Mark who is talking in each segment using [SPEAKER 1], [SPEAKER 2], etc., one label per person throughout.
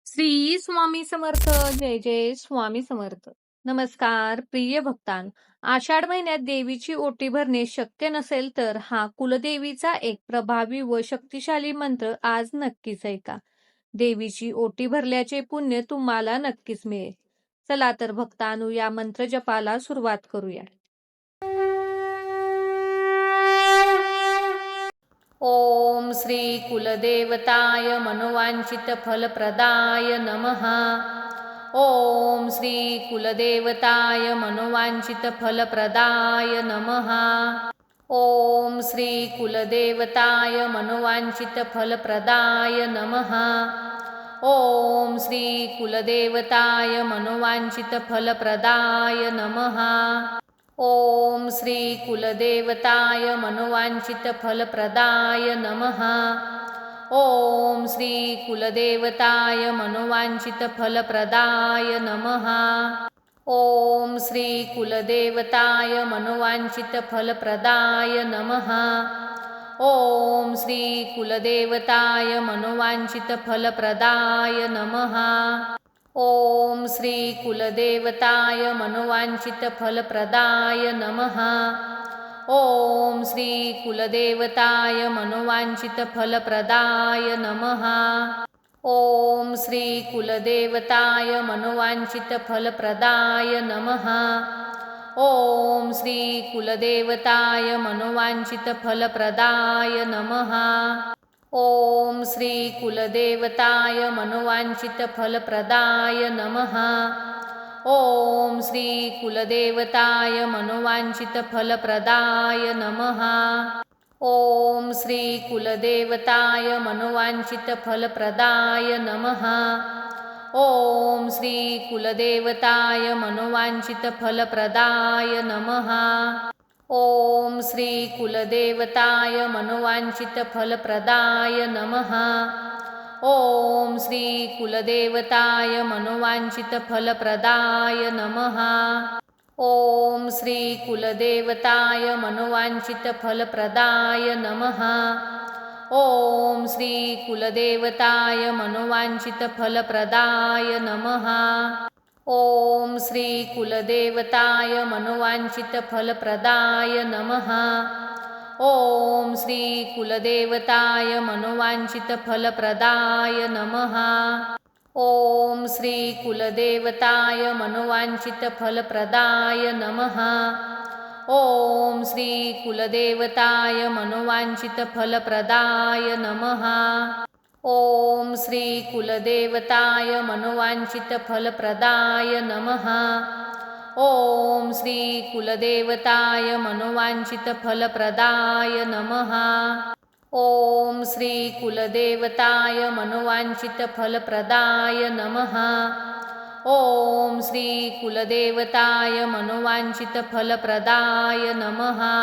[SPEAKER 1] श्री स्वामी समर्थ. जय जय स्वामी समर्थ. नमस्कार प्रिय भक्तान. आषाढ महिन्यात देवीची ओटी भरणे शक्य नसेल तर हा कुलदेवीचा एक प्रभावी व शक्तिशाली मंत्र आज नक्कीच ऐका. देवीची ओटी भरल्याचे पुण्य तुम्हाला नक्कीच मिळेल. चला तर भक्तांनो, या मंत्र जपाला सुरुवात करूया. ओम श्री कुलदेवताय मनोवांछित फलप्रदाय नमः. ओम श्री कुलदेवताय मनोवांछित फलप्रदाय नमः. ओम श्री कुलदेवताय मनोवांछित फलप्रदाय नमः. ओम श्री कुलदेवताय मनोवांछित फलप्रदाय नमः. ओम श्री कुलदेवताय मनोवांछित फलप्रदाय नमः. ओम श्री कुलदेवताय मनोवांछित फलप्रदाय नमः. ओम श्री कुलदेवताय मनोवांछित फलप्रदाय नमः. ओम श्री कुलदेवताय मनोवांछित फलप्रदाय नमः. ओम श्री कुलदेवताय मनोवांछित फलप्रदाय नमः. ओम श्री कुलदेवताय मनोवांछित फलप्रदाय नमः. ओम श्री कुलदेवताय मनोवांछित फलप्रदाय नमः. ओम श्री कुलदेवताय मनोवांछित फलप्रदाय नमः. ओम श्री कुलदेवताय मनोवांछित फलप्रदाय नमः. ओम श्री कुलदेवताय मनोवांछित फलप्रदाय नमः. ओम श्री कुलदेवताय मनोवांछित फलप्रदाय नमः. ओम श्री कुलदेवताय मनोवांछित फलप्रदाय नमः. ओम श्री कुलदेवताय मनोवांछित फलप्रदाय नमः. ओम श्री कुलदेवताय मनोवांछित फलप्रदाय नमः. ओम श्री कुलदेवताय मनोवांछित फलप्रदाय नमः. ओम श्री कुलदेवताय मनोवांछित फलप्रदाय नमः. ओम श्री कुलदेवताय मनोवांछित फलप्रदाय नमः. ओम श्री कुलदेवताय मनोवांछित फलप्रदाय नमः. ओम श्री कुलदेवताय मनोवांछित फलप्रदाय नमः. ओम श्री कुलदेवताय मनोवांछित फलप्रदाय नमः. ओम श्री कुलदेवताय मनोवांछित फलप्रदाय नमः. ओम श्री कुलदेवताय मनोवांछित फलप्रदाय नमः. ओम श्री कुलदेवताय मनोवांछित फलप्रदाय नमः. ओम श्री कुलदेवताय मनोवांछित फलप्रदाय नमः.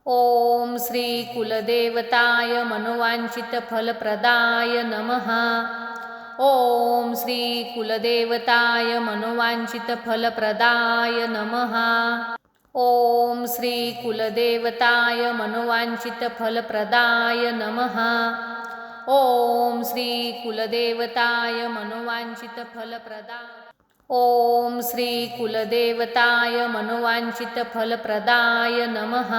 [SPEAKER 1] ओम श्री कुलदेवताय मनोवांछित फलप्रदाय नमः. ओम श्री कुलदेवताय मनोवांछित फलप्रदाय नमः. ओम श्री कुलदेवताय मनोवांछित फलप्रदाय नमः. ओम श्री कुलदेवताय मनोवांछित फलप्रदाय. ओम श्री कुलदेवताय मनोवांछित फलप्रदाय नमः.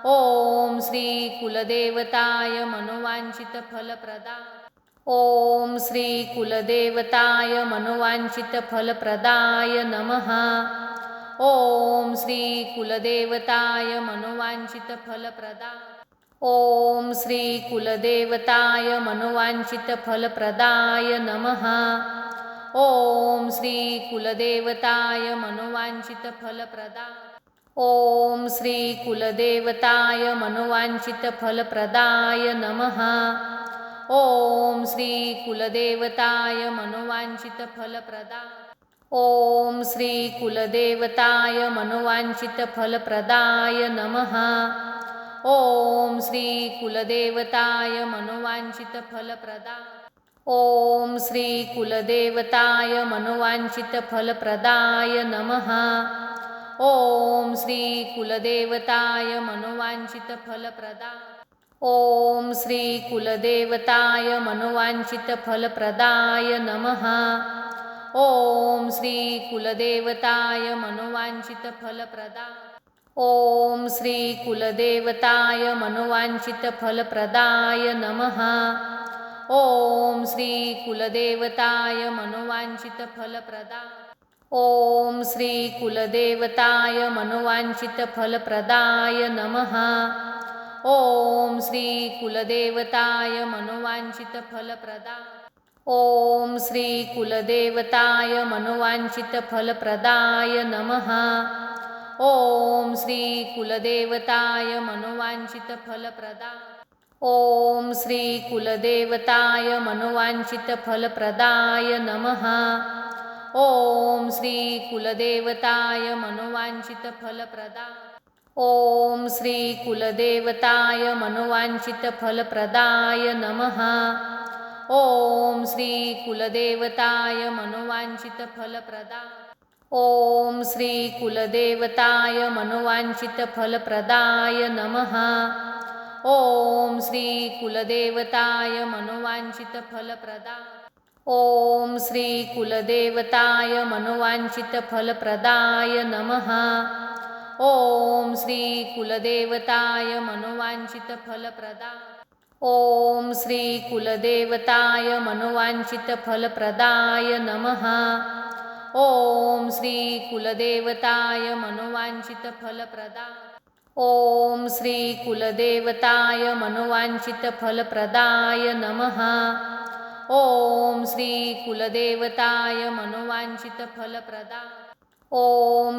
[SPEAKER 1] ओम श्री कुलदेवताय मनोवांछित फलप्रदाय. ओम श्री कुलदेवताय मनोवांछित फलप्रदाय नमः. ओम श्री कुलदेवताय मनोवांछित फलप्रदाय. ओम श्री कुलदेवताय मनोवांछित फलप्रदाय नमः. ओम श्री कुलदेवताय मनोवांछित फलप्रदाय. ओम श्री कुलदेवताय मनोवांछित फलप्रदाय नमः. ओम श्री कुलदेवताय मनोवांछित फलप्रदाय. ओम श्री कुलदेवताय मनोवांछित फलप्रदाय नमः. ओम श्री कुलदेवताय मनोवांछित फलप्रदाय. ओम श्री कुलदेवताय मनोवांछित फलप्रदाय नमः. ओम श्री कुलदेवताय मनोवांछित फलप्रदाय. ॐ श्री कुलदेवताय मनोवाञ्छितफलप्रदाय नमः। ॐ श्री कुलदेवताय मनोवाञ्छितफलप्रदाय ॐ श्री कुलदेवताय मनोवाञ्छितफलप्रदाय नमः। ॐ श्री कुलदेवताय मनोवाञ्छितफलप्रदाय ॐ श्री कुलदेवताय मनोवाञ्छितफलप्रदाय नमः। ॐ श्री कुलदेवताय मनोवाञ्छितफलप्रदाय ॐ श्री कुलदेवताय मनोवाञ्छितफलप्रदाय नमः। ॐ श्री कुलदेवताय मनोवाञ्छितफलप्रदाय ॐ श्री कुलदेवताय मनोवाञ्छितफलप्रदाय नमः। ॐ श्री कुलदेवताय मनोवाञ्छितफलप्रदाय ॐ श्री कुलदेवताय मनोवाञ्छितफलप्रदाय नमः। ॐ श्री कुलदेवताय मनोवाञ्छितफलप्रदाय ॐ श्री कुलदेवताय मनोवाञ्छितफलप्रदाय नमः। ॐ श्री कुलदेवताय मनोवाञ्छितफलप्रदाय ॐ श्री कुलदेवताय मनोवाञ्छितफलप्रदाय नमः। ॐ श्री कुलदेवताय मनोवाञ्छितफलप्रदाय ॐ श्री कुलदेवताय मनोवाञ्छितफलप्रदाय नमः। ॐ श्री कुलदेवताय मनोवाञ्छितफलप्रदाय ॐ श्री कुलदेवताय मनोवाञ्छितफलप्रदाय नमः। ॐ श्री कुलदेवताय मनोवाञ्छितफलप्रदाय ॐ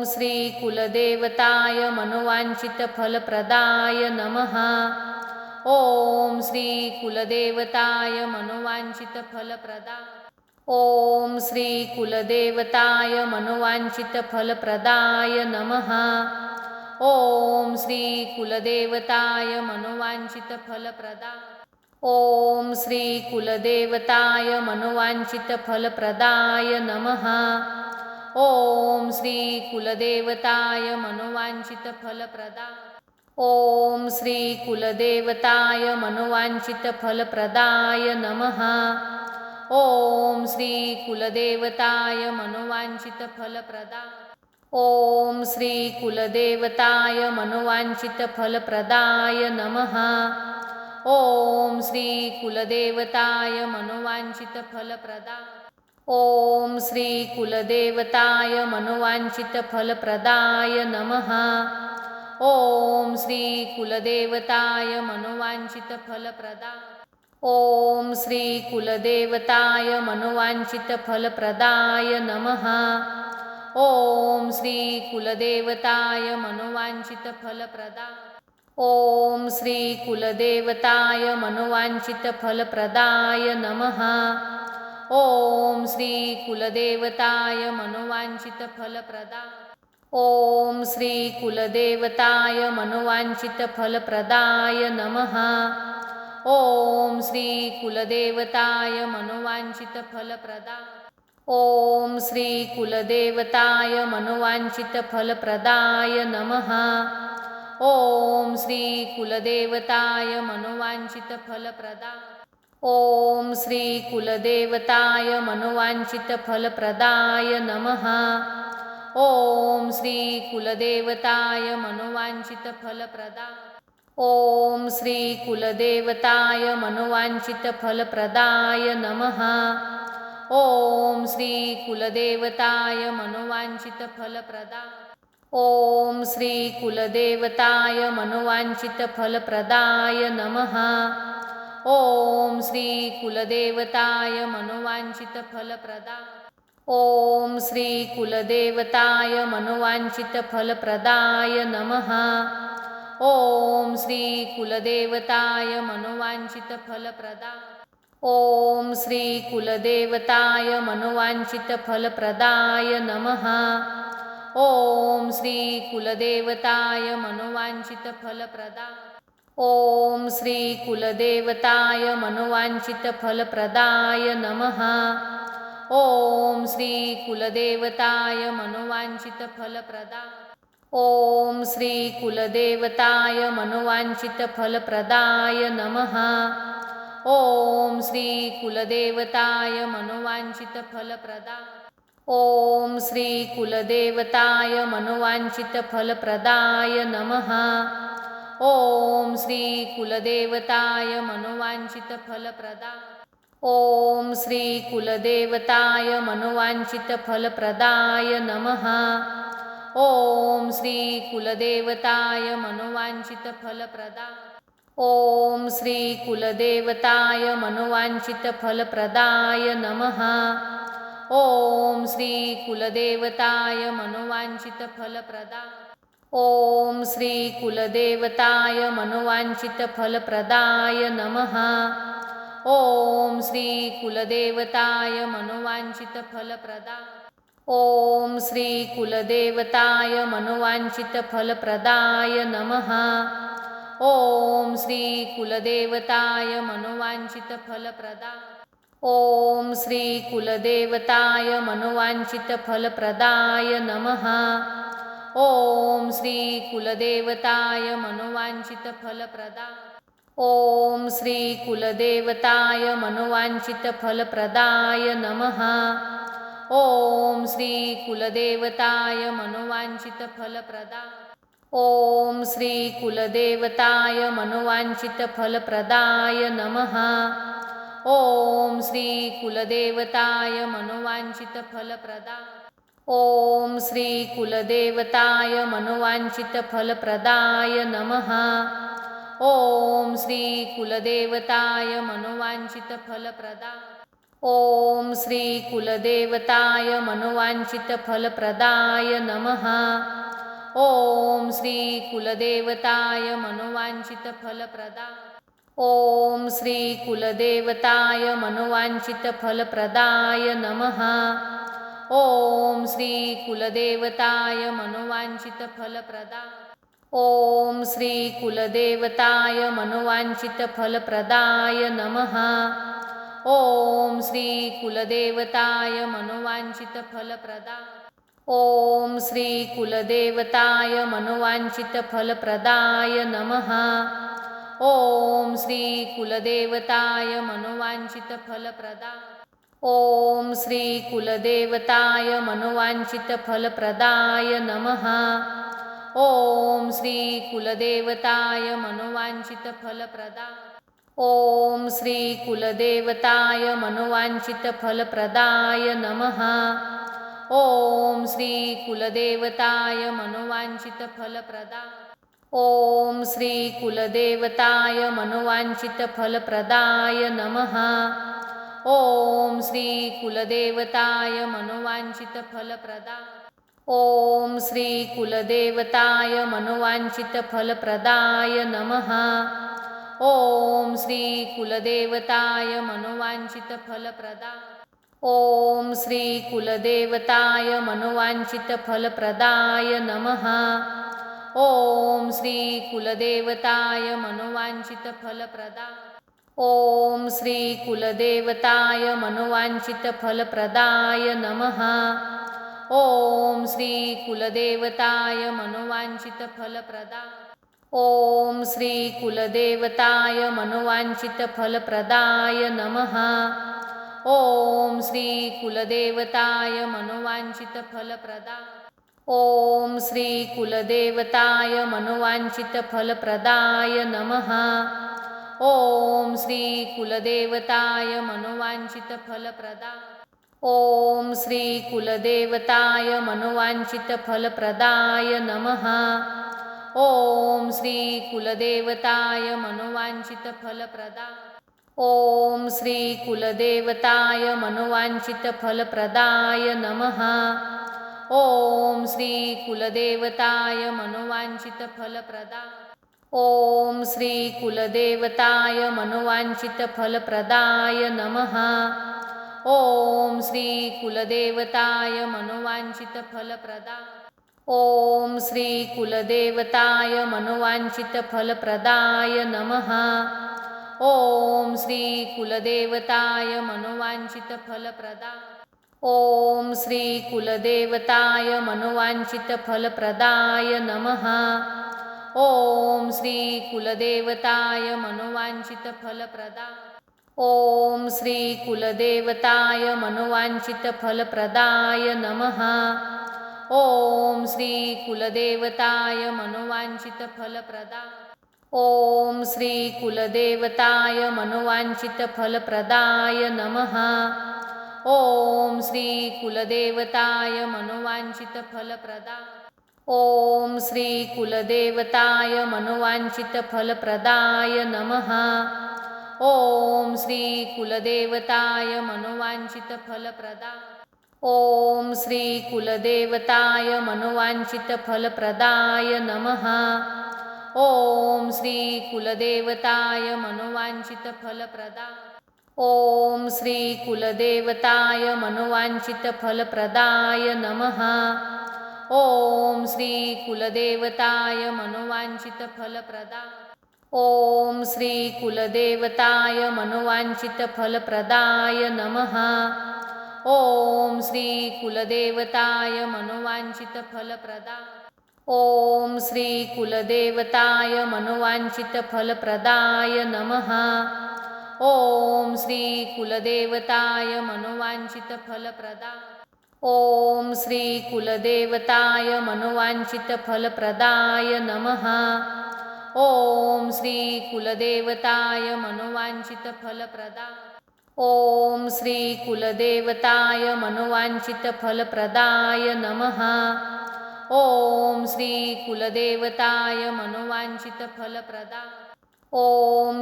[SPEAKER 1] श्री कुलदेवताय मनोवाञ्छितफलप्रदाय नमः। ॐ श्री कुलदेवताय मनोवाञ्छितफलप्रदाय ॐ श्री कुलदेवताय मनोवाञ्छितफलप्रदाय नमः। ॐ श्री कुलदेवताय मनोवाञ्छितफलप्रदाय ॐ श्री कुलदेवताय मनोवाञ्छितफलप्रदाय नमः। ॐ श्री कुलदेवताय मनोवाञ्छितफलप्रदाय ॐ श्री कुलदेवताय मनोवाञ्छितफलप्रदाय नमः। ॐ श्री कुलदेवताय मनोवाञ्छितफलप्रदाय ॐ श्री कुलदेवताय मनोवाञ्छितफलप्रदाय नमः। ॐ श्री कुलदेवताय मनोवाञ्छितफलप्रदाय ॐ श्री कुलदेवताय मनोवाञ्छितफलप्रदाय नमः। ॐ श्री कुलदेवताय मनोवाञ्छितफलप्रदाय ॐ श्री कुलदेवताय मनोवाञ्छितफलप्रदाय नमः। ॐ श्री कुलदेवताय मनोवाञ्छितफलप्रदाय ॐ श्री कुलदेवताय मनोवाञ्छितफलप्रदाय नमः। ॐ श्री कुलदेवताय मनोवाञ्छितफलप्रदाय ॐ श्री कुलदेवताय मनोवाञ्छितफलप्रदाय नमः। ॐ श्री कुलदेवताय मनोवाञ्छितफलप्रदाय ॐ श्री कुलदेवताय मनोवाञ्छितफलप्रदाय नमः। ॐ श्री कुलदेवताय मनोवाञ्छितफलप्रदाय ॐ श्री कुलदेवताय मनोवाञ्छितफलप्रदाय नमः। ॐ श्री कुलदेवताय मनोवाञ्छितफलप्रदाय ॐ श्री कुलदेवताय मनोवाञ्छितफलप्रदाय नमः। ॐ श्री कुलदेवताय मनोवाञ्छितफलप्रदाय ॐ श्री कुलदेवताय मनोवाञ्छितफलप्रदाय नमः। ॐ श्री कुलदेवताय मनोवाञ्छितफलप्रदाय ॐ श्री कुलदेवताय मनोवाञ्छितफलप्रदाय नमः। ॐ श्री कुलदेवताय मनोवाञ्छितफलप्रदाय ॐ श्री कुलदेवताय मनोवाञ्छितफलप्रदाय नमः। ॐ श्री कुलदेवताय मनोवाञ्छितफलप्रदाय ॐ श्री कुलदेवताय मनोवाञ्छितफलप्रदाय नमः। ॐ श्री कुलदेवताय मनोवाञ्छितफलप्रदाय ॐ श्री कुलदेवताय मनोवाञ्छितफलप्रदाय नमः। ॐ श्री कुलदेवताय मनोवाञ्छितफलप्रदाय ॐ श्री कुलदेवताय मनोवाञ्छितफलप्रदाय नमः। ॐ श्री कुलदेवताय मनोवाञ्छितफलप्रदाय ॐ श्री कुलदेवताय मनोवाञ्छितफलप्रदाय नमः। ॐ श्री कुलदेवताय मनोवाञ्छितफलप्रदाय ॐ श्री कुलदेवताय मनोवाञ्छितफलप्रदाय नमः। ॐ श्री कुलदेवताय मनोवाञ्छितफलप्रदाय ॐ श्री कुलदेवताय मनोवाञ्छितफलप्रदाय नमः। ॐ श्री कुलदेवताय मनोवाञ्छितफलप्रदाय ॐ श्री कुलदेवताय मनोवाञ्छितफलप्रदाय नमः। ॐ श्री कुलदेवताय मनोवाञ्छितफलप्रदाय ॐ श्री कुलदेवताय मनोवाञ्छितफलप्रदाय नमः। ॐ श्री कुलदेवताय मनोवाञ्छितफलप्रदाय ॐ श्री कुलदेवताय मनोवाञ्छितफलप्रदाय नमः। ॐ श्री कुलदेवताय मनोवाञ्छितफलप्रदाय ॐ श्री कुलदेवताय मनोवाञ्छितफलप्रदाय नमः। ॐ श्री कुलदेवताय मनोवाञ्छितफलप्रदाय ॐ श्री कुलदेवताय मनोवाञ्छितफलप्रदाय नमः। ॐ श्री कुलदेवताय मनोवाञ्छितफलप्रदाय ॐ श्री कुलदेवताय मनोवाञ्छितफलप्रदाय नमः। ॐ श्री कुलदेवताय मनोवाञ्छितफलप्रदाय ॐ श्री कुलदेवताय मनोवाञ्छितफलप्रदाय नमः। ॐ श्री कुलदेवताय मनोवाञ्छितफलप्रदाय ॐ श्री कुलदेवताय मनोवाञ्छितफलप्रदाय नमः। ॐ श्री कुलदेवताय मनोवाञ्छितफलप्रदाय ॐ श्री कुलदेवताय मनोवाञ्छितफलप्रदाय नमः। ॐ श्री कुलदेवताय मनोवाञ्छितफलप्रदाय ॐ श्री कुलदेवताय मनोवाञ्छितफलप्रदाय नमः। ॐ श्री कुलदेवताय मनोवाञ्छितफलप्रदाय ॐ श्री कुलदेवताय मनोवाञ्छितफलप्रदाय नमः। ॐ श्री कुलदेवताय मनोवाञ्छितफलप्रदाय ॐ श्री कुलदेवताय मनोवाञ्छितफलप्रदाय नमः। ॐ श्री कुलदेवताय मनोवाञ्छितफलप्रदाय ॐ श्री कुलदेवताय मनोवाञ्छितफलप्रदाय नमः। ॐ श्री कुलदेवताय मनोवाञ्छितफलप्रदाय ॐ श्री कुलदेवताय मनोवाञ्छितफलप्रदाय नमः। ॐ श्री कुलदेवताय मनोवाञ्छितफलप्रदाय ॐ श्री कुलदेवताय मनोवाञ्छितफलप्रदाय नमः। ॐ श्री कुलदेवताय मनोवाञ्छितफलप्रदाय ॐ श्री कुलदेवताय मनोवाञ्छितफलप्रदाय नमः। ॐ श्री कुलदेवताय मनोवाञ्छितफलप्रदाय ॐ श्री कुलदेवताय मनोवाञ्छितफलप्रदाय नमः। ॐ श्री कुलदेवताय मनोवाञ्छितफलप्रदाय ॐ श्री कुलदेवताय मनोवाञ्छितफलप्रदाय नमः। ॐ श्री कुलदेवताय मनोवाञ्छितफलप्रदाय ॐ श्री कुलदेवताय मनोवाञ्छितफलप्रदाय नमः। ॐ श्री कुलदेवताय मनोवाञ्छितफलप्रदाय ॐ श्री कुलदेवताय मनोवाञ्छितफलप्रदाय नमः। ॐ श्री कुलदेवताय मनोवाञ्छितफलप्रदाय ॐ श्री कुलदेवताय मनोवाञ्छितफलप्रदाय नमः। ॐ श्री कुलदेवताय मनोवाञ्छितफलप्रदाय ॐ श्री कुलदेवताय मनोवाञ्छितफलप्रदाय नमः। ॐ श्री कुलदेवताय मनोवाञ्छितफलप्रदाय ॐ श्री कुलदेवताय मनोवाञ्छितफलप्रदाय नमः। ॐ श्री कुलदेवताय मनोवाञ्छितफलप्रदाय ॐ श्री कुलदेवताय मनोवाञ्छितफलप्रदाय नमः। ॐ श्री कुलदेवताय मनोवाञ्छितफलप्रदाय ॐ श्री कुलदेवताय मनोवाञ्छितफलप्रदाय नमः। ॐ श्री कुलदेवताय मनोवाञ्छितफलप्रदाय ॐ श्री कुलदेवताय मनोवाञ्छितफलप्रदाय नमः। ॐ श्री कुलदेवताय मनोवाञ्छितफलप्रदाय ॐ श्री कुलदेवताय मनोवाञ्छितफलप्रदाय नमः। ॐ श्री कुलदेवताय मनोवाञ्छितफलप्रदाय ॐ श्री कुलदेवताय मनोवाञ्छितफलप्रदाय नमः। ॐ श्री कुलदेवताय मनोवाञ्छितफलप्रदाय ॐ श्री कुलदेवताय मनोवाञ्छितफलप्रदाय नमः। ॐ श्री कुलदेवताय मनोवाञ्छितफलप्रदाय ॐ श्री कुलदेवताय मनोवाञ्छितफलप्रदाय नमः। ॐ श्री कुलदेवताय मनोवाञ्छितफलप्रदाय ॐ श्री कुलदेवताय मनोवाञ्छितफलप्रदाय नमः। ॐ श्री कुलदेवताय मनोवाञ्छितफलप्रदाय ॐ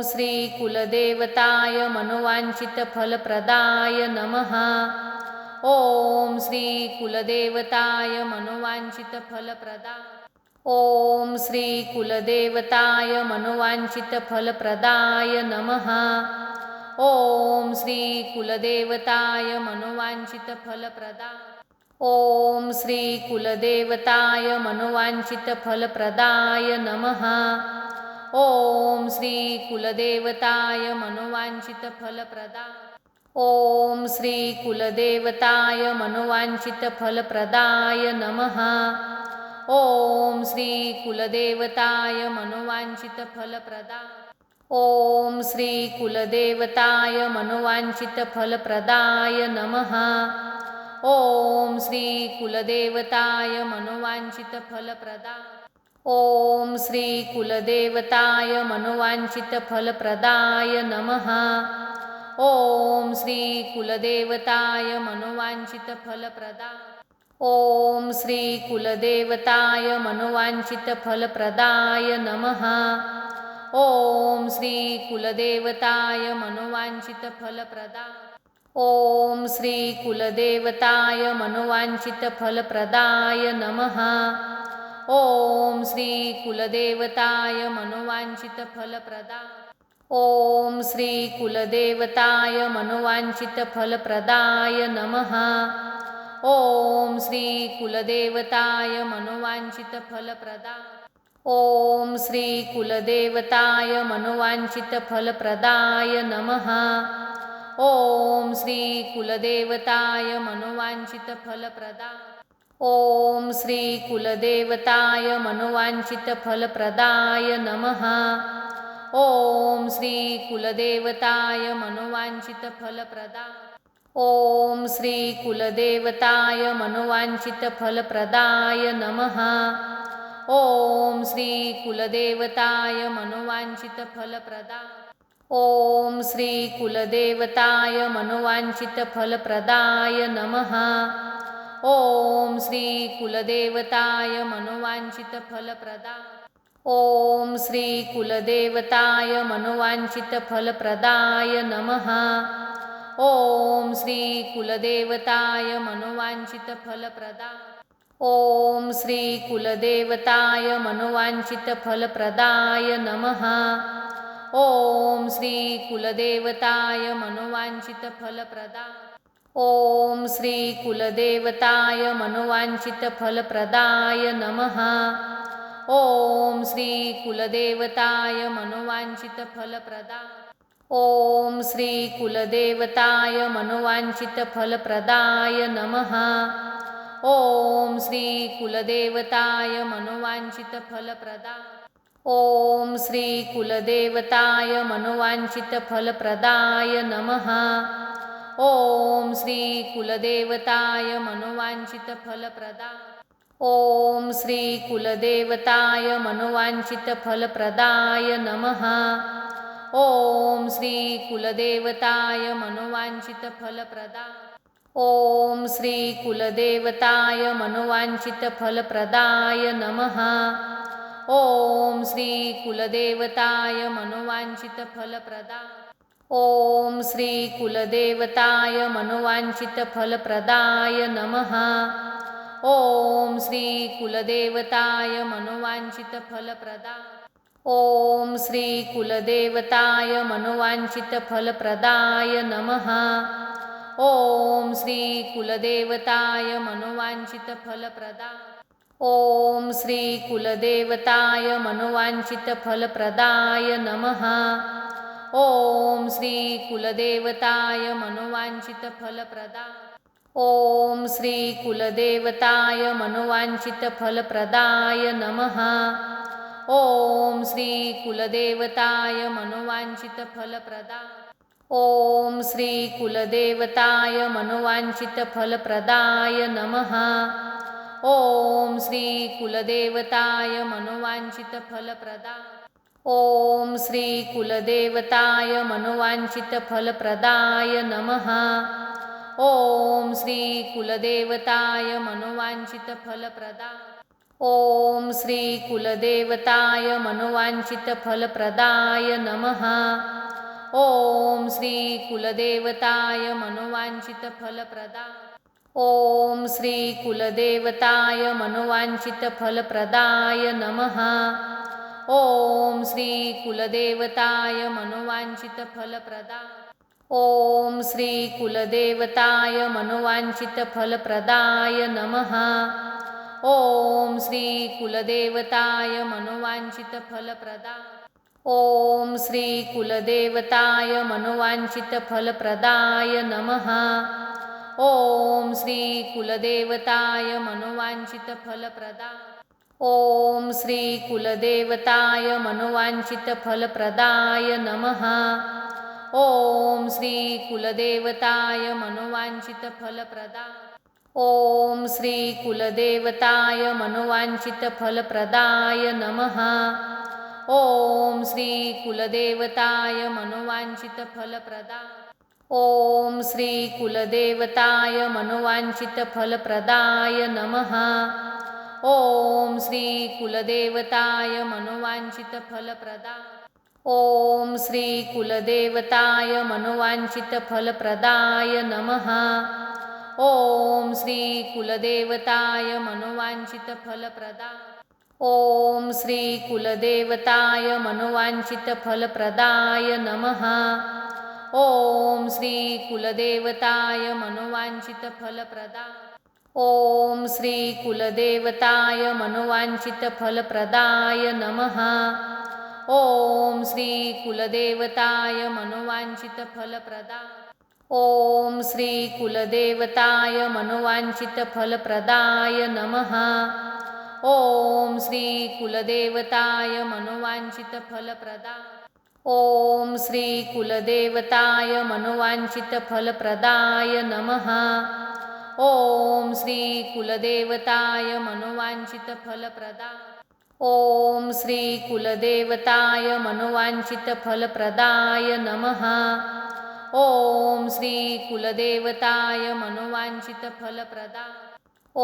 [SPEAKER 1] श्री कुलदेवताय मनोवाञ्छितफलप्रदाय नमः। ॐ श्री कुलदेवताय मनोवाञ्छितफलप्रदाय ॐ श्री कुलदेवताय मनोवाञ्छितफलप्रदाय नमः। ॐ श्री कुलदेवताय मनोवाञ्छितफलप्रदाय ॐ श्री कुलदेवताय मनोवाञ्छितफलप्रदाय नमः। ॐ श्री कुलदेवताय मनोवाञ्छितफलप्रदाय ॐ श्री कुलदेवताय मनोवाञ्छितफलप्रदाय नमः। ॐ श्री कुलदेवताय मनोवाञ्छितफलप्रदाय ॐ श्री कुलदेवताय मनोवाञ्छितफलप्रदाय नमः। ॐ श्री कुलदेवताय मनोवाञ्छितफलप्रदाय ॐ श्री कुलदेवताय मनोवाञ्छितफलप्रदाय नमः। ॐ श्री कुलदेवताय मनोवाञ्छितफलप्रदाय ॐ श्री कुलदेवताय मनोवाञ्छितफलप्रदाय नमः। ॐ श्री कुलदेवताय मनोवाञ्छितफलप्रदाय ॐ श्री कुलदेवताय मनोवाञ्छितफलप्रदाय नमः। ॐ श्री कुलदेवताय मनोवाञ्छितफलप्रदाय ॐ श्री कुलदेवताय मनोवाञ्छितफलप्रदाय नमः। ॐ श्री कुलदेवताय मनोवाञ्छितफलप्रदाय ॐ श्री कुलदेवताय मनोवाञ्छितफलप्रदाय नमः। ॐ श्री कुलदेवताय मनोवाञ्छितफलप्रदाय ॐ श्री कुलदेवताय मनोवाञ्छितफलप्रदाय नमः। ॐ श्री कुलदेवताय मनोवाञ्छितफलप्रदाय ॐ श्री कुलदेवताय मनोवाञ्छितफलप्रदाय नमः। ॐ श्री कुलदेवताय मनोवाञ्छितफलप्रदाय ॐ श्री कुलदेवताय मनोवाञ्छितफलप्रदाय नमः। ॐ श्री कुलदेवताय मनोवाञ्छितफलप्रदाय ॐ श्री कुलदेवताय मनोवाञ्छितफलप्रदाय नमः। ॐ श्री कुलदेवताय मनोवाञ्छितफलप्रदाय ॐ श्री कुलदेवताय मनोवाञ्छितफलप्रदाय नमः। ॐ श्री कुलदेवताय मनोवाञ्छितफलप्रदाय ॐ श्री कुलदेवताय मनोवाञ्छितफलप्रदाय नमः। ॐ श्री कुलदेवताय मनोवाञ्छितफलप्रदाय ॐ श्री कुलदेवताय मनोवाञ्छितफलप्रदाय नमः। ॐ श्री कुलदेवताय मनोवाञ्छितफलप्रदाय ॐ श्री कुलदेवताय मनोवाञ्छितफलप्रदाय नमः। ॐ श्री कुलदेवताय मनोवाञ्छितफलप्रदाय ॐ श्री कुलदेवताय मनोवाञ्छितफलप्रदाय नमः। ॐ श्री कुलदेवताय मनोवाञ्छितफलप्रदाय ॐ श्री कुलदेवताय मनोवाञ्छितफलप्रदाय नमः। ॐ श्री कुलदेवताय मनोवाञ्छितफलप्रदाय ॐ श्री कुलदेवताय मनोवाञ्छितफलप्रदाय नमः। ॐ श्री कुलदेवताय मनोवाञ्छितफलप्रदाय ॐ श्री कुलदेवताय मनोवाञ्छितफलप्रदाय नमः। ॐ श्री कुलदेवताय मनोवाञ्छितफलप्रदाय ॐ श्री कुलदेवताय मनोवाञ्छितफलप्रदाय नमः। ॐ श्री कुलदेवताय मनोवाञ्छितफलप्रदाय ॐ श्री कुलदेवताय मनोवाञ्छितफलप्रदाय नमः। ॐ श्री कुलदेवताय मनोवाञ्छितफलप्रदाय ॐ श्री कुलदेवताय मनोवाञ्छितफलप्रदाय नमः। ॐ श्री कुलदेवताय मनोवाञ्छितफलप्रदाय ॐ श्री कुलदेवताय मनोवाञ्छितफलप्रदाय नमः। ॐ श्री कुलदेवताय मनोवाञ्छितफलप्रदाय ॐ श्री कुलदेवताय मनोवाञ्छितफलप्रदाय नमः। ॐ श्री कुलदेवताय मनोवाञ्छितफलप्रदाय ॐ श्री कुलदेवताय मनोवाञ्छितफलप्रदाय नमः। ॐ श्री कुलदेवताय मनोवाञ्छितफलप्रदाय ॐ श्री कुलदेवताय मनोवाञ्छितफलप्रदाय नमः। ॐ श्री कुलदेवताय मनोवाञ्छितफलप्रदाय ॐ श्री कुलदेवताय मनोवाञ्छितफलप्रदाय नमः। ॐ श्री कुलदेवताय मनोवाञ्छितफलप्रदाय ॐ श्री कुलदेवताय मनोवाञ्छितफलप्रदाय नमः। ॐ श्री कुलदेवताय मनोवाञ्छितफलप्रदाय ॐ श्री कुलदेवताय मनोवाञ्छितफलप्रदाय नमः। ॐ श्री कुलदेवताय मनोवाञ्छितफलप्रदाय ॐ श्री कुलदेवताय मनोवाञ्छितफलप्रदाय नमः। ॐ श्री कुलदेवताय मनोवाञ्छितफलप्रदाय ॐ श्री कुलदेवताय मनोवाञ्छितफलप्रदाय नमः। ॐ श्री कुलदेवताय मनोवाञ्छितफलप्रदाय ॐ श्री कुलदेवताय मनोवाञ्छितफलप्रदाय नमः। ॐ श्री कुलदेवताय मनोवाञ्छितफलप्रदाय ॐ श्री कुलदेवताय मनोवाञ्छितफलप्रदाय नमः। ॐ श्री कुलदेवताय मनोवाञ्छितफलप्रदाय ॐ श्री कुलदेवताय मनोवाञ्छितफलप्रदाय नमः। ॐ श्री कुलदेवताय मनोवाञ्छितफलप्रदाय ॐ श्री कुलदेवताय मनोवाञ्छितफलप्रदाय नमः। ॐ श्री कुलदेवताय मनोवाञ्छितफलप्रदाय ॐ श्री कुलदेवताय मनोवाञ्छितफलप्रदाय नमः। ॐ श्री कुलदेवताय मनोवाञ्छितफलप्रदाय ॐ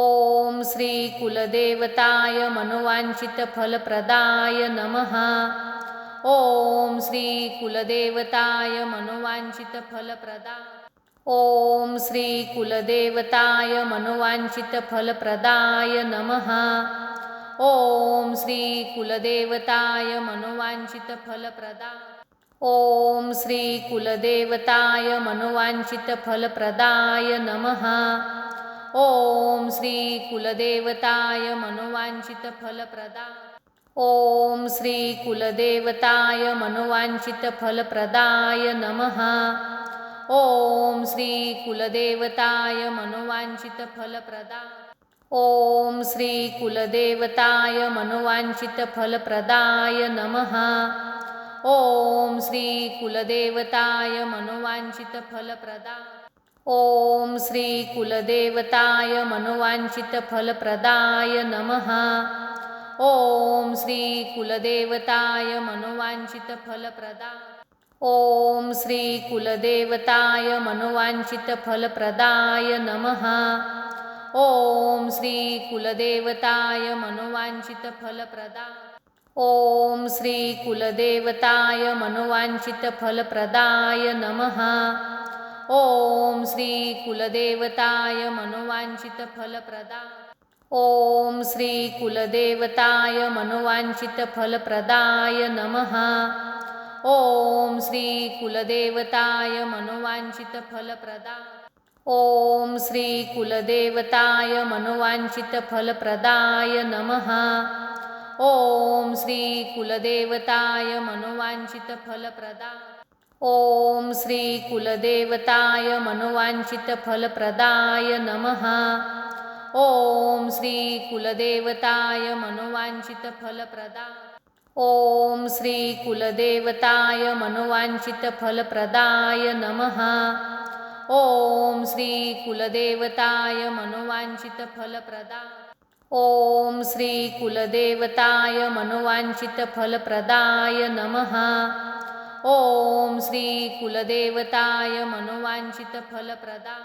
[SPEAKER 1] श्री कुलदेवताय मनोवाञ्छितफलप्रदाय नमः। ॐ श्री कुलदेवताय मनोवाञ्छितफलप्रदाय ॐ श्री कुलदेवताय मनोवाञ्छितफलप्रदाय नमः। ॐ श्री कुलदेवताय मनोवाञ्छितफलप्रदाय ॐ श्री कुलदेवताय मनोवाञ्छितफलप्रदाय नमः। ॐ श्री कुलदेवताय मनोवाञ्छितफलप्रदाय ॐ श्री कुलदेवताय मनोवाञ्छितफलप्रदाय नमः। ॐ श्री कुलदेवताय मनोवाञ्छितफलप्रदाय ॐ श्री कुलदेवताय मनोवाञ्छितफलप्रदाय नमः। ॐ श्री कुलदेवताय मनोवाञ्छितफलप्रदाय ॐ श्री कुलदेवताय मनोवाञ्छितफलप्रदाय नमः। ॐ श्री कुलदेवताय मनोवाञ्छितफलप्रदाय ॐ श्री कुलदेवताय मनोवाञ्छितफलप्रदाय नमः। ॐ श्री कुलदेवताय मनोवाञ्छितफलप्रदाय ॐ श्री कुलदेवताय मनोवाञ्छितफलप्रदाय नमः। ॐ श्री कुलदेवताय मनोवाञ्छितफलप्रदाय ॐ श्री कुलदेवताय मनोवाञ्छितफलप्रदाय नमः। ॐ श्री कुलदेवताय मनोवाञ्छितफलप्रदाय ॐ श्री कुलदेवताय मनोवाञ्छितफलप्रदाय नमः। ॐ श्री कुलदेवताय मनोवाञ्छितफलप्रदाय ॐ श्री कुलदेवताय मनोवाञ्छितफलप्रदाय नमः। ॐ श्री कुलदेवताय मनोवाञ्छितफलप्रदाय ॐ श्री कुलदेवताय मनोवाञ्छितफलप्रदाय नमः। ॐ श्री कुलदेवताय मनोवाञ्छितफलप्रदाय ॐ श्री कुलदेवताय मनोवाञ्छितफलप्रदाय नमः। ॐ श्री कुलदेवताय मनोवाञ्छितफलप्रदाय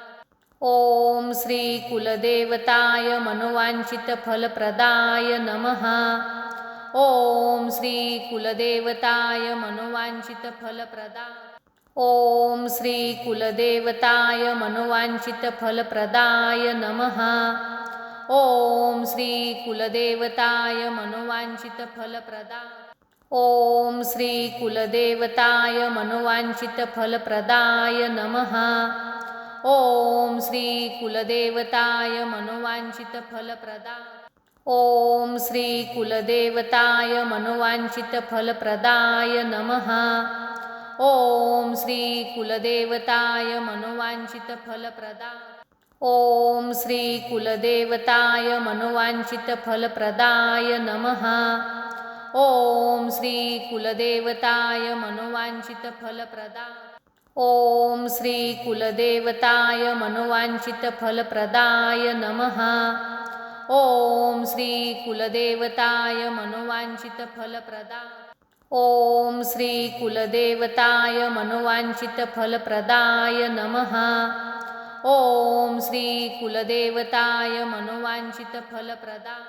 [SPEAKER 1] ॐ श्री कुलदेवताय मनोवाञ्छितफलप्रदाय नमः। ॐ श्री कुलदेवताय मनोवाञ्छितफलप्रदाय ॐ श्री कुलदेवताय मनोवाञ्छितफलप्रदाय नमः। ॐ श्री कुलदेवताय मनोवाञ्छितफलप्रदाय ॐ श्री कुलदेवताय मनोवाञ्छितफलप्रदाय नमः। ॐ श्री कुलदेवताय मनोवाञ्छितफलप्रदाय ॐ श्री कुलदेवताय मनोवाञ्छितफलप्रदाय नमः। ॐ श्री कुलदेवताय मनोवाञ्छितफलप्रदाय ॐ श्री कुलदेवताय मनोवाञ्छितफलप्रदाय नमः। ॐ श्री कुलदेवताय मनोवाञ्छितफलप्रदाय ॐ श्री कुलदेवताय मनोवाञ्छितफलप्रदाय नमः। ॐ श्री कुलदेवताय मनोवाञ्छितफलप्रदाय ॐ श्री कुलदेवताय मनोवाञ्छितफलप्रदाय नमः। ॐ श्री कुलदेवताय मनोवाञ्छितफलप्रदाय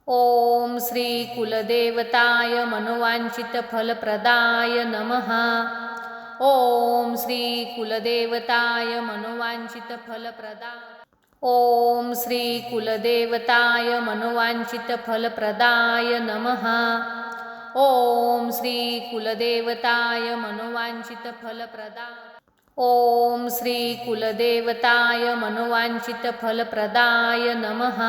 [SPEAKER 1] ॐ श्री कुलदेवताय मनोवाञ्छितफलप्रदाय नमः। ॐ श्री कुलदेवताय मनोवाञ्छितफलप्रदाय ॐ श्री कुलदेवताय मनोवाञ्छितफलप्रदाय नमः। ॐ श्री कुलदेवताय मनोवाञ्छितफलप्रदाय ॐ श्री कुलदेवताय मनोवाञ्छितफलप्रदाय नमः।